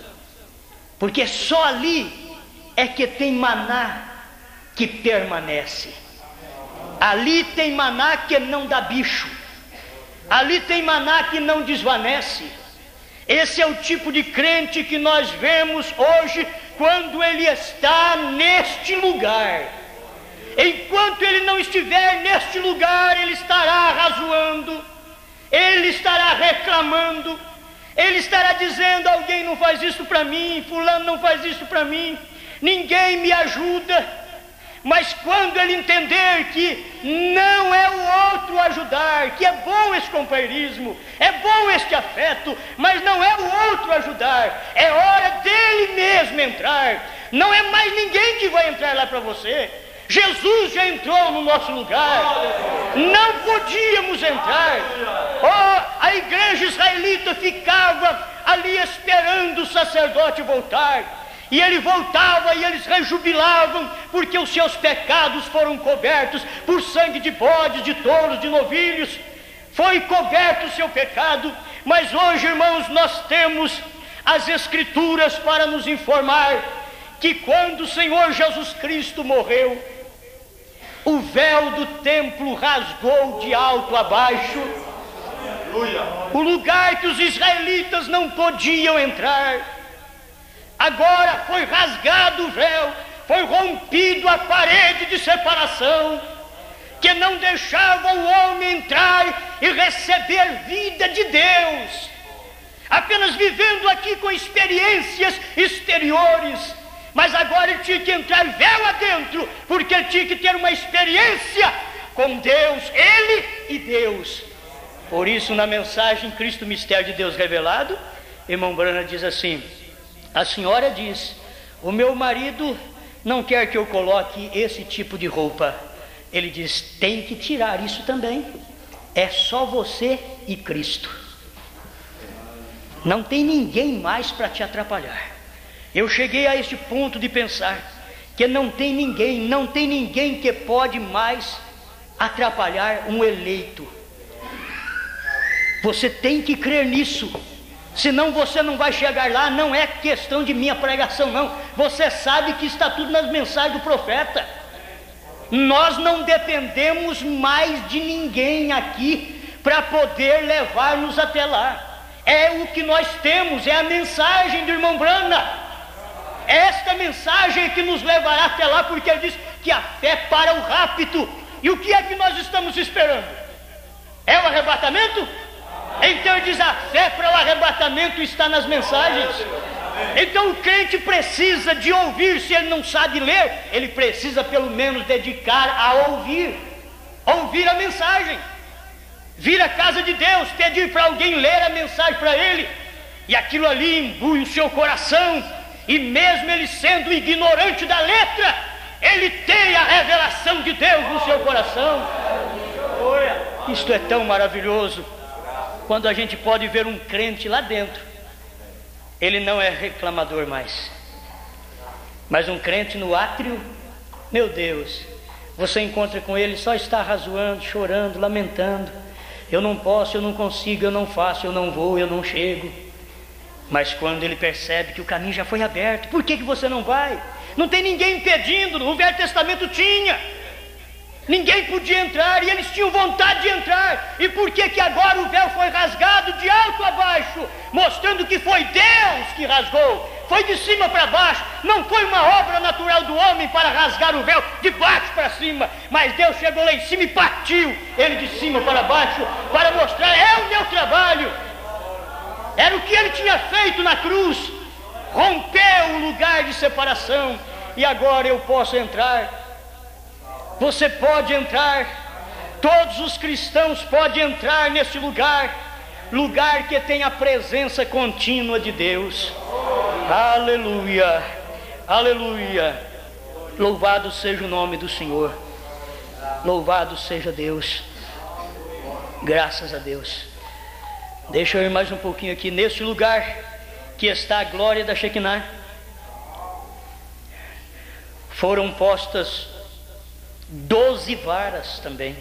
porque só ali é que tem maná que permanece. Ali tem maná que não dá bicho, ali tem maná que não desvanece. Esse é o tipo de crente que nós vemos hoje quando ele está neste lugar. Enquanto ele não estiver neste lugar, ele estará razoando, ele estará reclamando, ele estará dizendo: alguém não faz isso para mim, fulano não faz isso para mim, ninguém me ajuda. Mas quando ele entender que não é o outro ajudar, que é bom esse companheirismo, é bom este afeto, mas não é o outro ajudar, é hora dele mesmo entrar. Não é mais ninguém que vai entrar lá para você. Jesus já entrou no nosso lugar. Não podíamos entrar. A igreja israelita ficava ali esperando o sacerdote voltar. E ele voltava e eles rejubilavam, porque os seus pecados foram cobertos por sangue de bodes, de touros, de novilhos. Foi coberto o seu pecado. Mas hoje, irmãos, nós temos as Escrituras para nos informar que quando o Senhor Jesus Cristo morreu, o véu do templo rasgou de alto a baixo. O lugar que os israelitas não podiam entrar, agora foi rasgado o véu, foi rompido a parede de separação, que não deixava o homem entrar e receber vida de Deus, apenas vivendo aqui com experiências exteriores. Mas agora ele tinha que entrar véu adentro, porque ele tinha que ter uma experiência com Deus, ele e Deus. Por isso, na mensagem Cristo, Mistério de Deus Revelado, irmão Brana diz assim: a senhora diz, o meu marido não quer que eu coloque esse tipo de roupa. Ele diz, tem que tirar isso também. É só você e Cristo. Não tem ninguém mais para te atrapalhar. Eu cheguei a este ponto de pensar que não tem ninguém que pode mais atrapalhar um eleito. Você tem que crer nisso. Senão você não vai chegar lá. Não é questão de minha pregação, não. Você sabe que está tudo nas mensagens do profeta. Nós não dependemos mais de ninguém aqui para poder levar-nos até lá. É o que nós temos, é a mensagem do irmão Brana. Esta mensagem que nos levará até lá, porque ele diz que a fé para o rapto. E o que é que nós estamos esperando? É o arrebatamento? Então ele diz, a fé para o arrebatamento está nas mensagens. Então o crente precisa de ouvir. Se ele não sabe ler, ele precisa pelo menos dedicar a ouvir a mensagem, vir à casa de Deus, pedir para alguém ler a mensagem para ele, e aquilo ali imbui o seu coração, e mesmo ele sendo ignorante da letra, ele tem a revelação de Deus no seu coração. Isto é tão maravilhoso, quando a gente pode ver um crente lá dentro. Ele não é reclamador mais, mas um crente no átrio, meu Deus, você encontra com ele, só está razoando, chorando, lamentando. Eu não posso, eu não consigo, eu não faço, eu não vou, eu não chego. Mas quando ele percebe que o caminho já foi aberto, por que você não vai? Não tem ninguém impedindo. No Velho Testamento tinha, ninguém podia entrar, e eles tinham vontade de entrar. E por que agora o véu foi rasgado de alto a baixo? Mostrando que foi Deus que rasgou. foi de cima para baixo, não foi uma obra natural do homem para rasgar o véu de baixo para cima, mas Deus chegou lá em cima e partiu ele de cima para baixo, para mostrar: é o meu trabalho. Era o que ele tinha feito na cruz, rompeu o lugar de separação, e agora eu posso entrar, você pode entrar, todos os cristãos podem entrar nesse lugar que tem a presença contínua de Deus. Aleluia, aleluia, louvado seja o nome do Senhor, louvado seja Deus, graças a Deus. Deixa eu ir mais um pouquinho aqui. Neste lugar que está a glória da Shekinah, foram postas 12 varas também.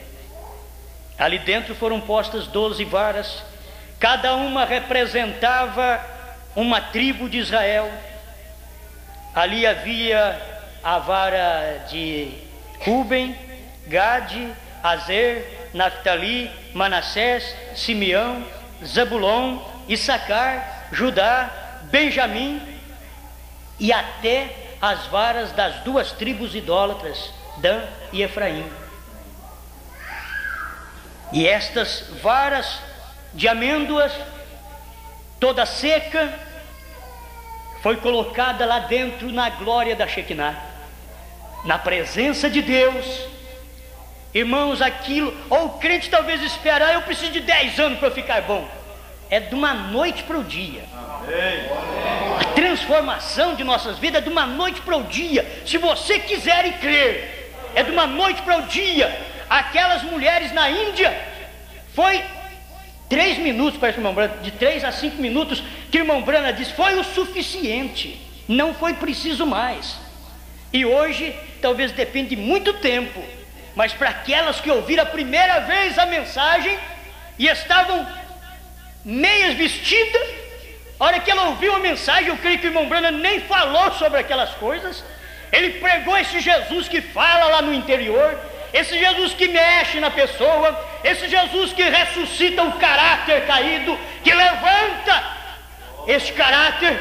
Ali dentro foram postas 12 varas, cada uma representava uma tribo de Israel. Ali havia a vara de Ruben, Gade, Aser, Naftali, Manassés, Simeão, Zabulon, Issacar, Judá, Benjamim, e até as varas das 2 tribos idólatras, Dan e Efraim. E estas varas de amêndoas, toda seca, foi colocada lá dentro na glória da Shekinah, na presença de Deus. Irmãos, aquilo, ou o crente talvez espera: eu preciso de 10 anos para ficar bom. É de uma noite para o dia. A transformação de nossas vidas é de uma noite para o dia, se você quiser e crer. É de uma noite para o dia. Aquelas mulheres na Índia, foi 3 minutos, parece, irmão Brana, de 3 a 5 minutos, que o irmão Brana disse, foi o suficiente, não foi preciso mais. E hoje, talvez depende de muito tempo, mas para aquelas que ouviram a primeira vez a mensagem e estavam meias vestidas, a hora que ela ouviu a mensagem, eu creio que o irmão Brana nem falou sobre aquelas coisas. Ele pregou esse Jesus que fala lá no interior, esse Jesus que mexe na pessoa, esse Jesus que ressuscita o caráter caído, que levanta este caráter.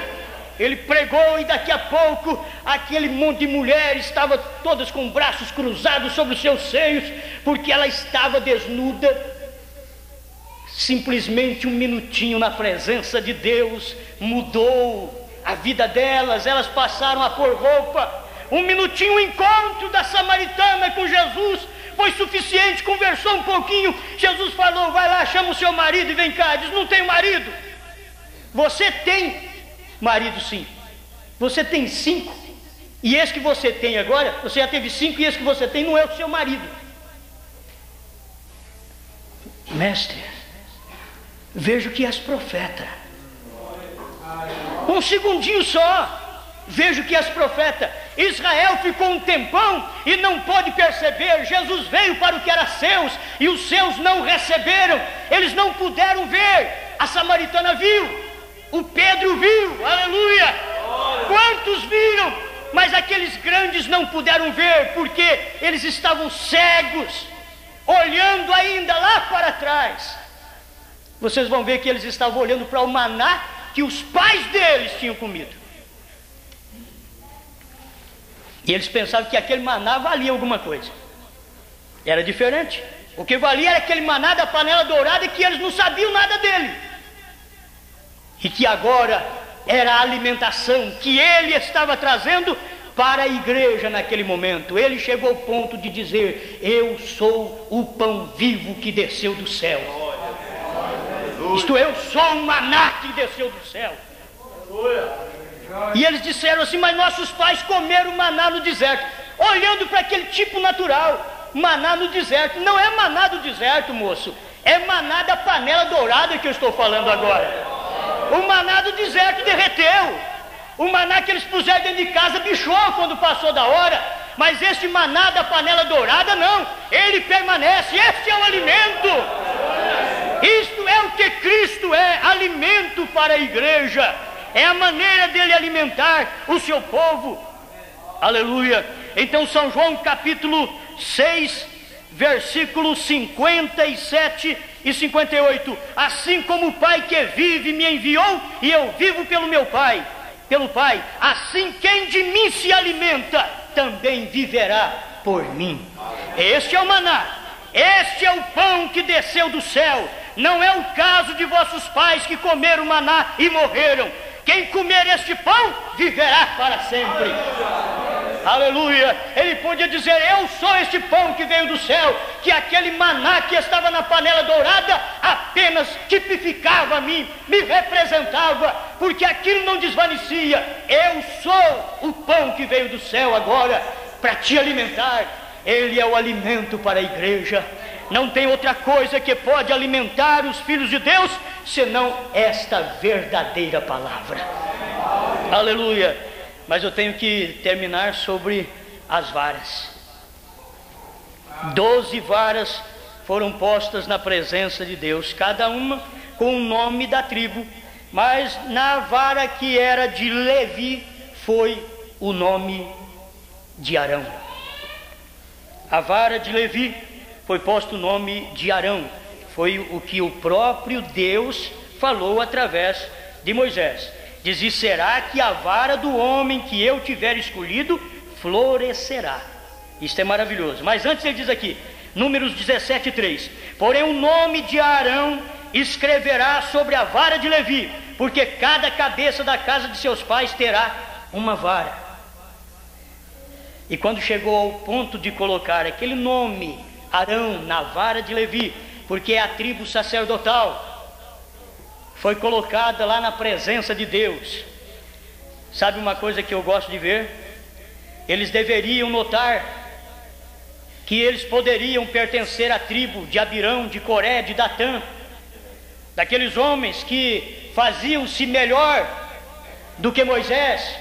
Ele pregou, e daqui a pouco aquele monte de mulheres estava todas com braços cruzados sobre os seus seios, porque ela estava desnuda. Simplesmente um minutinho na presença de Deus mudou a vida delas. Elas passaram a pôr roupa. Um minutinho, o encontro da samaritana com Jesus foi suficiente. Conversou um pouquinho, Jesus falou: vai lá, chama o seu marido e vem cá. Diz: não tenho marido. Você tem marido, sim. Você tem 5, e esse que você tem agora, você já teve 5, e esse que você tem não é o seu marido. Mestre, vejo que és profeta. Um segundinho só, vejo que és profeta. Israel ficou um tempão e não pôde perceber. Jesus veio para o que era seus, e os seus não receberam. Eles não puderam ver. A samaritana viu, o Pedro viu, aleluia. Quantos viram? Mas aqueles grandes não puderam ver, porque eles estavam cegos, olhando ainda lá para trás. Vocês vão ver que eles estavam olhando para o maná que os pais deles tinham comido. E eles pensavam que aquele maná valia alguma coisa. Era diferente. O que valia era aquele maná da panela dourada, que eles não sabiam nada dele. E que agora era a alimentação que ele estava trazendo para a igreja naquele momento. Ele chegou ao ponto de dizer: eu sou o pão vivo que desceu do céu. Isto é, eu sou um maná que desceu do céu. E eles disseram assim: mas nossos pais comeram maná no deserto. Olhando para aquele tipo natural, maná no deserto. Não é maná do deserto, moço. É maná da panela dourada que eu estou falando agora. O maná do deserto derreteu. O maná que eles puseram dentro de casa bichou quando passou da hora. Mas esse maná da panela dourada não. Ele permanece. Esse é o alimento. Isto é o que Cristo é, alimento para a igreja. É a maneira dele alimentar o seu povo. Aleluia. Então São João capítulo 6, versículos 57 e 58. Assim como o Pai que vive me enviou, e eu vivo pelo meu Pai. pelo Pai, assim quem de mim se alimenta, também viverá por mim. Este é o maná, este é o pão que desceu do céu. Não é o caso de vossos pais que comeram maná e morreram. Quem comer este pão, viverá para sempre. Aleluia. Ele podia dizer: eu sou este pão que veio do céu, que aquele maná que estava na panela dourada apenas tipificava a mim, me representava, porque aquilo não desvanecia. Eu sou o pão que veio do céu agora para te alimentar. Ele é o alimento para a igreja. Não tem outra coisa que pode alimentar os filhos de Deus senão esta verdadeira palavra. Aleluia. Mas eu tenho que terminar sobre as varas. 12 varas foram postas na presença de Deus, cada uma com o nome da tribo, mas na vara que era de Levi foi o nome de Arão. A vara de Levi foi posto o nome de Arão. Foi o que o próprio Deus falou através de Moisés. Diz: e será que a vara do homem que eu tiver escolhido florescerá. Isto é maravilhoso. Mas antes ele diz aqui, Números 17:3: porém o nome de Arão escreverá sobre a vara de Levi, porque cada cabeça da casa de seus pais terá uma vara. E quando chegou ao ponto de colocar aquele nome Arão na vara de Levi, porque é a tribo sacerdotal, foi colocada lá na presença de Deus. Sabe uma coisa que eu gosto de ver? Eles deveriam notar que eles poderiam pertencer à tribo de Abirão, de Coré, de Datã, daqueles homens que faziam-se melhor do que Moisés,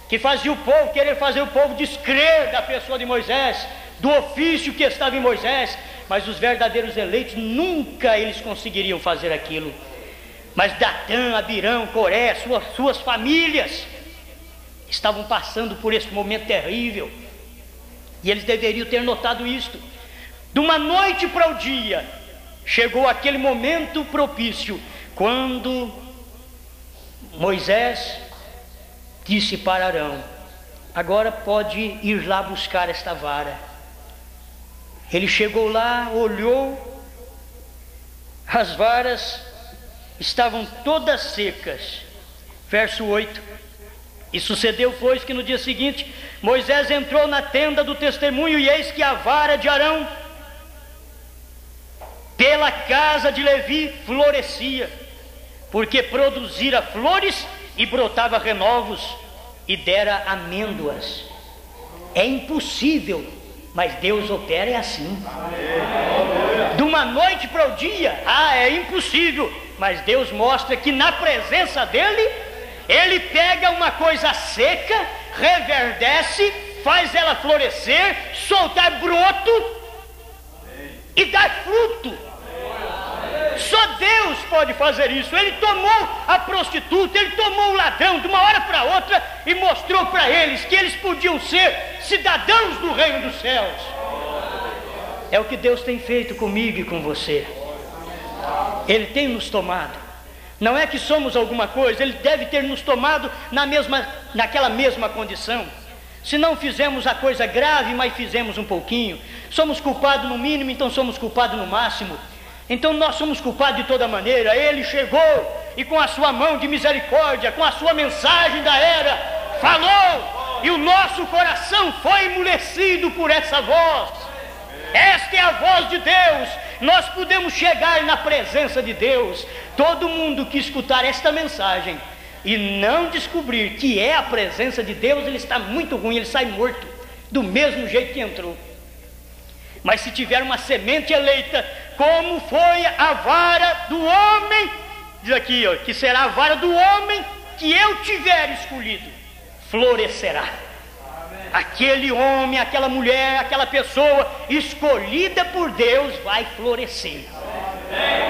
que fazia o povo, querer fazer o povo descrer da pessoa de Moisés, do ofício que estava em Moisés. Mas os verdadeiros eleitos nunca eles conseguiriam fazer aquilo. Mas Datã, Abirão, Coré, suas famílias estavam passando por esse momento terrível, e eles deveriam ter notado isto. De uma noite para o dia chegou aquele momento propício, quando Moisés disse para Arão: agora pode ir lá buscar esta vara. Ele chegou lá, olhou, as varas estavam todas secas. Verso 8: e sucedeu, pois, que no dia seguinte Moisés entrou na tenda do testemunho, e eis que a vara de Arão pela casa de Levi florescia, porque produzira flores e brotava renovos e dera amêndoas. É impossível, mas Deus opera é assim. De uma noite para o dia, é impossível, mas Deus mostra que na presença dele, ele pega uma coisa seca, reverdece, faz ela florescer, soltar broto e dar fruto. Só Deus pode fazer isso. Ele tomou a prostituta, ele tomou o ladrão de uma hora para outra e mostrou para eles que eles podiam ser cidadãos do reino dos céus. É o que Deus tem feito comigo e com você. Ele tem nos tomado. Não é que somos alguma coisa, ele deve ter nos tomado naquela mesma condição. Se não fizemos a coisa grave, mas fizemos um pouquinho, somos culpados no mínimo, então somos culpados no máximo. Então nós somos culpados de toda maneira. Ele chegou e com a sua mão de misericórdia, com a sua mensagem da era, falou, e o nosso coração foi emolecido por essa voz. Esta é a voz de Deus. Nós podemos chegar na presença de Deus. Todo mundo que escutar esta mensagem e não descobrir que é a presença de Deus, ele está muito ruim, ele sai morto, do mesmo jeito que entrou. Mas se tiver uma semente eleita, como foi a vara do homem, diz aqui, que será a vara do homem que eu tiver escolhido, florescerá. Aquele homem, aquela mulher, aquela pessoa escolhida por Deus vai florescer.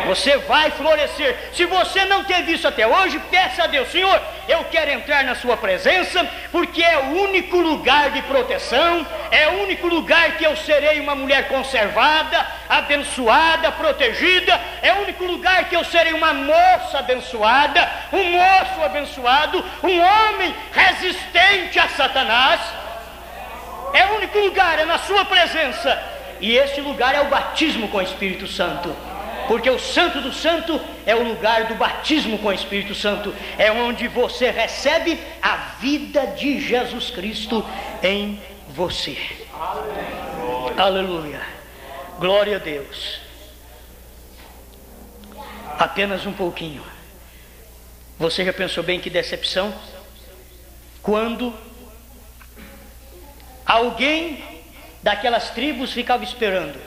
Você vai florescer. Se você não teve isso até hoje, peça a Deus: Senhor, eu quero entrar na sua presença, porque é o único lugar de proteção, é o único lugar que eu serei uma mulher conservada, abençoada, protegida, é o único lugar que eu serei uma moça abençoada, um moço abençoado, um homem resistente a Satanás. É o único lugar, é na sua presença. E esse lugar é o batismo com o Espírito Santo. Porque o Santo do Santo é o lugar do batismo com o Espírito Santo. É onde você recebe a vida de Jesus Cristo em você. Aleluia. Glória a Deus. Apenas um pouquinho. Você já pensou bem que decepção? Quando alguém daquelas tribos ficava esperando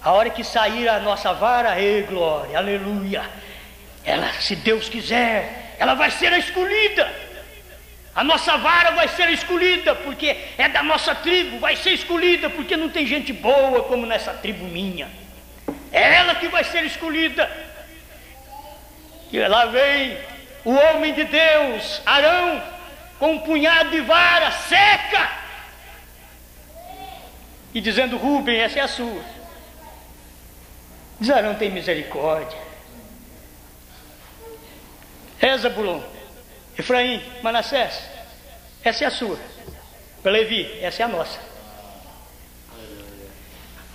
a hora que sair a nossa vara, glória, aleluia, ela, se Deus quiser, ela vai ser a escolhida, a nossa vara vai ser escolhida, porque é da nossa tribo, vai ser escolhida, porque não tem gente boa como nessa tribo minha, é ela que vai ser escolhida. E lá vem o homem de Deus, Arão, com um punhado de vara seca, e dizendo: Rubem, essa é a sua. Diz Arão: tem misericórdia. Zabulon, Efraim, Manassés, essa é a sua. Levi, essa é a nossa.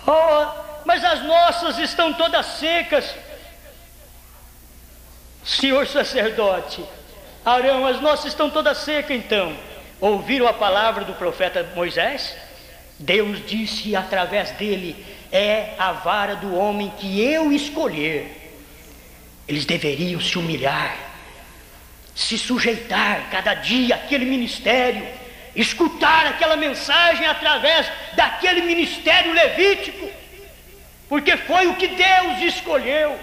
Oh, mas as nossas estão todas secas. Senhor sacerdote, Arão, as nossas estão todas secas. Então, ouviram a palavra do profeta Moisés? Deus disse através dele: é a vara do homem que eu escolher. Eles deveriam se humilhar, se sujeitar cada dia àquele ministério, escutar aquela mensagem através daquele ministério levítico, porque foi o que Deus escolheu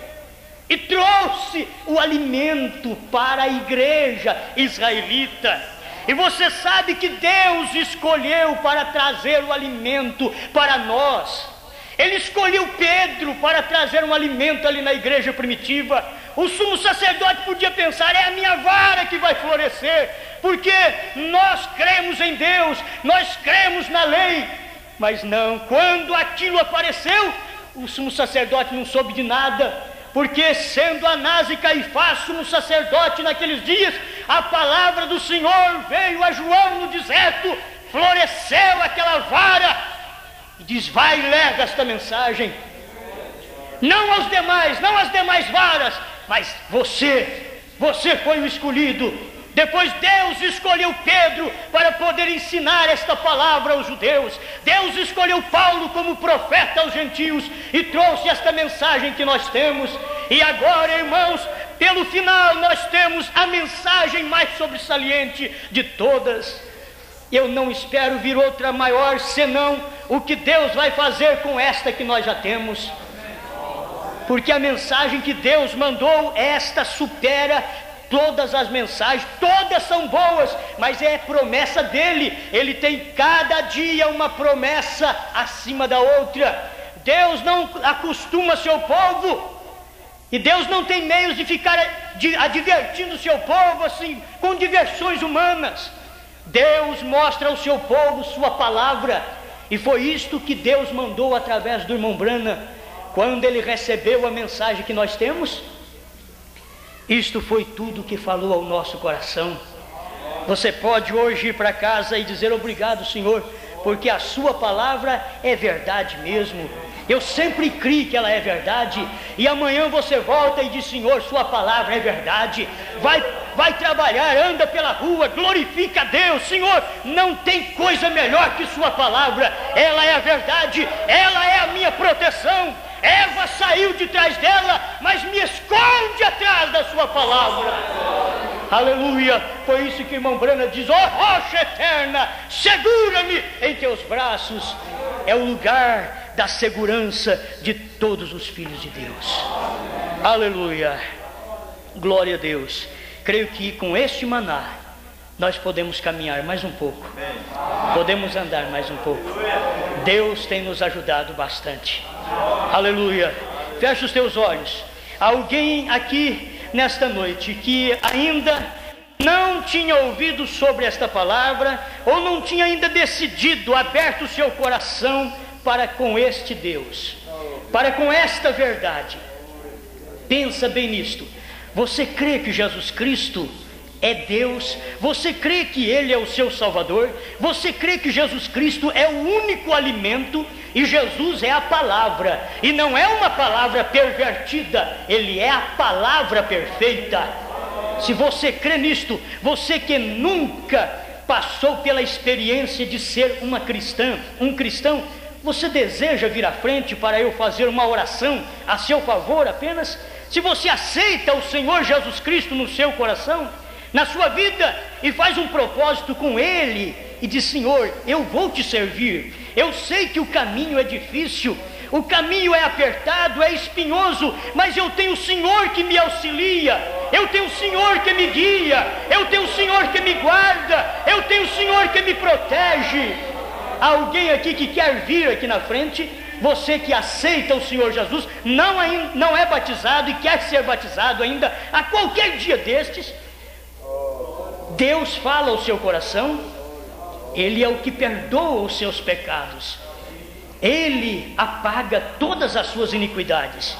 e trouxe o alimento para a igreja israelita. E você sabe que Deus escolheu para trazer o alimento para nós. Ele escolheu Pedro para trazer um alimento ali na igreja primitiva. O sumo sacerdote podia pensar: é a minha vara que vai florescer, porque nós cremos em Deus, nós cremos na lei. Mas não, quando aquilo apareceu, o sumo sacerdote não soube de nada, porque sendo Anás e Caifás sumo sacerdote naqueles dias, a palavra do Senhor veio a João no deserto, floresceu aquela vara, e diz: vai e leva esta mensagem, não aos demais, não às demais varas, mas você foi o escolhido. Depois Deus escolheu Pedro para poder ensinar esta palavra aos judeus. Deus escolheu Paulo como profeta aos gentios e trouxe esta mensagem que nós temos. E agora, irmãos, pelo final nós temos a mensagem mais sobressalente de todas. Eu não espero vir outra maior senão o que Deus vai fazer com esta que nós já temos, porque a mensagem que Deus mandou, esta supera todas as mensagens. Todas são boas, mas é promessa dele. Ele tem cada dia uma promessa acima da outra. Deus não acostuma seu povo, e Deus não tem meios de ficar advertindo o seu povo assim, com diversões humanas. Deus mostra ao seu povo sua palavra, e foi isto que Deus mandou através do irmão Branham, quando ele recebeu a mensagem que nós temos. Isto foi tudo que falou ao nosso coração. Você pode hoje ir para casa e dizer: obrigado, Senhor, porque a sua palavra é verdade mesmo. Eu sempre criei que ela é verdade. E amanhã você volta e diz: Senhor, sua palavra é verdade. Vai trabalhar, anda pela rua, glorifica a Deus. Senhor, não tem coisa melhor que sua palavra. Ela é a verdade, ela é a minha proteção. Eva saiu de trás dela, mas me esconde atrás da sua palavra. Aleluia. Foi isso que o irmão Branham diz: ó rocha eterna, segura-me em teus braços. É o lugar da segurança de todos os filhos de Deus. Aleluia. Glória a Deus. Creio que com este maná nós podemos caminhar mais um pouco, podemos andar mais um pouco. Deus tem nos ajudado bastante. Aleluia. feche os teus olhos. Alguém aqui nesta noite que ainda não tinha ouvido sobre esta palavra, ou não tinha ainda decidido, aberto o seu coração para com este Deus, para com esta verdade. Pensa bem nisto. Você crê que Jesus Cristo é Deus? Você crê que Ele é o seu Salvador? Você crê que Jesus Cristo é o único alimento? E Jesus é a palavra, e não é uma palavra pervertida, Ele é a palavra perfeita. Se você crê nisto, você que nunca passou pela experiência de ser um cristão, você deseja vir à frente para eu fazer uma oração a seu favor apenas? Se você aceita o Senhor Jesus Cristo no seu coração, na sua vida, e faz um propósito com Ele, e diz: Senhor, eu vou te servir. Eu sei que o caminho é difícil, o caminho é apertado, é espinhoso, mas eu tenho o Senhor que me auxilia, eu tenho o Senhor que me guia, eu tenho o Senhor que me guarda, eu tenho o Senhor que me protege. Alguém aqui que quer vir aqui na frente? Você que aceita o Senhor Jesus, não é batizado e quer ser batizado ainda, a qualquer dia destes, Deus fala ao seu coração. Ele é o que perdoa os seus pecados, Ele apaga todas as suas iniquidades.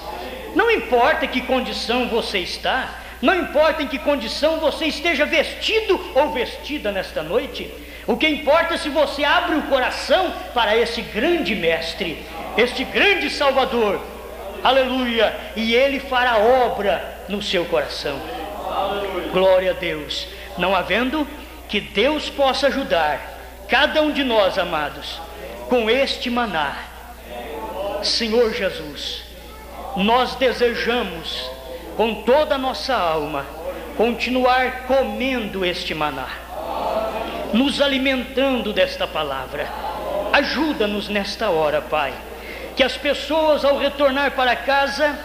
Não importa que condição você está, não importa em que condição você esteja vestido ou vestida nesta noite, o que importa é se você abre o coração para esse grande mestre, este grande Salvador, aleluia, e Ele fará obra no seu coração. Glória a Deus. Não havendo, que Deus possa ajudar cada um de nós, amados, com este maná. Senhor Jesus, nós desejamos com toda a nossa alma continuar comendo este maná, nos alimentando desta palavra. Ajuda-nos nesta hora, Pai, que as pessoas ao retornar para casa,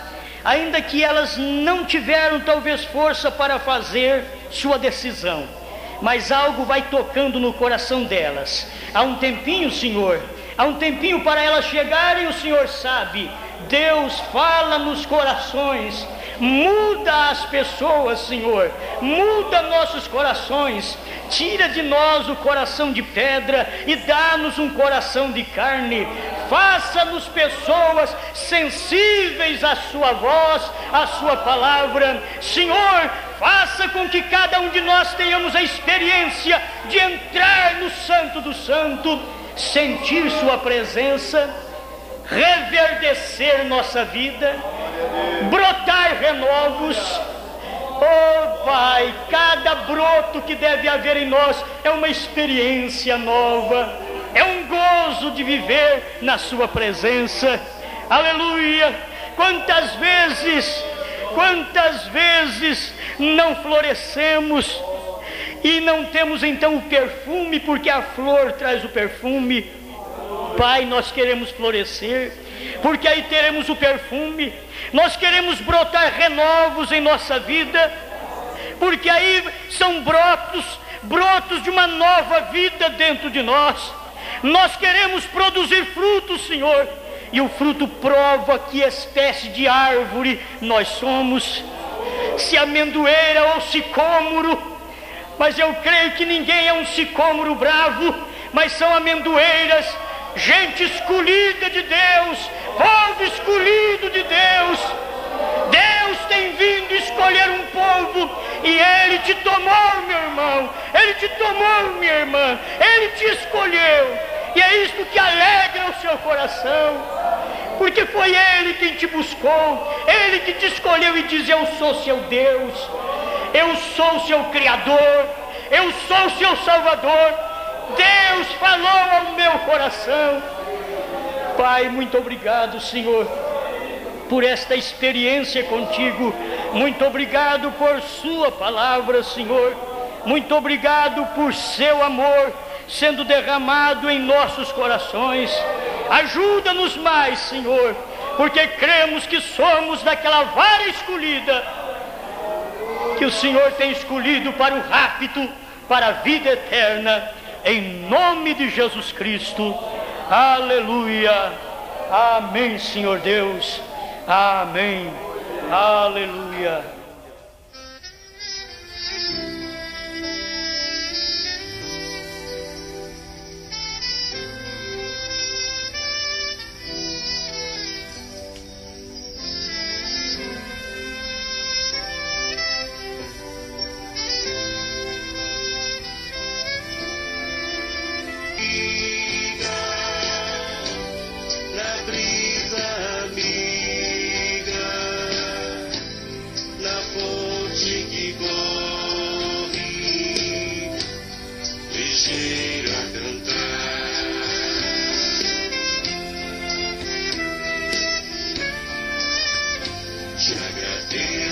ainda que elas não tiveram talvez força para fazer sua decisão, mas algo vai tocando no coração delas. Há um tempinho, Senhor, há um tempinho para elas chegarem, o Senhor sabe. Deus, fala nos corações, muda as pessoas, Senhor, muda nossos corações, tira de nós o coração de pedra e dá-nos um coração de carne. Faça-nos pessoas sensíveis à sua voz, à sua palavra. Senhor, faça com que cada um de nós tenhamos a experiência de entrar no Santo do Santo, sentir sua presença, reverdecer nossa vida, brotar renovos. Oh Pai, cada broto que deve haver em nós é uma experiência nova, é um gozo de viver na sua presença. Aleluia. Quantas vezes não florescemos e não temos então o perfume, porque a flor traz o perfume. Pai, nós queremos florescer, porque aí teremos o perfume. Nós queremos brotar renovos em nossa vida, porque aí são brotos de uma nova vida dentro de nós. Nós queremos produzir frutos, Senhor, e o fruto prova que espécie de árvore nós somos, se amendoeira ou sicômoro. Mas eu creio que ninguém é um sicômoro bravo, mas são amendoeiras, gente escolhida de Deus, povo escolhido de Deus. Deus tem vindo escolher um povo, e Ele te tomou, meu irmão, Ele te tomou, minha irmã, Ele te escolheu, e é isto que alegra o seu coração, porque foi Ele quem te buscou, Ele que te escolheu e diz: eu sou seu Deus, eu sou o seu Criador, eu sou o seu Salvador. Deus falou ao meu coração. Pai, muito obrigado, Senhor, por esta experiência contigo. Muito obrigado por sua palavra, Senhor. Muito obrigado por seu amor sendo derramado em nossos corações. Ajuda-nos mais, Senhor, porque cremos que somos daquela vara escolhida que o Senhor tem escolhido para o rapto, para a vida eterna, em nome de Jesus Cristo. Aleluia. Amém, Senhor Deus. Amém. Aleluia. Te agradeço.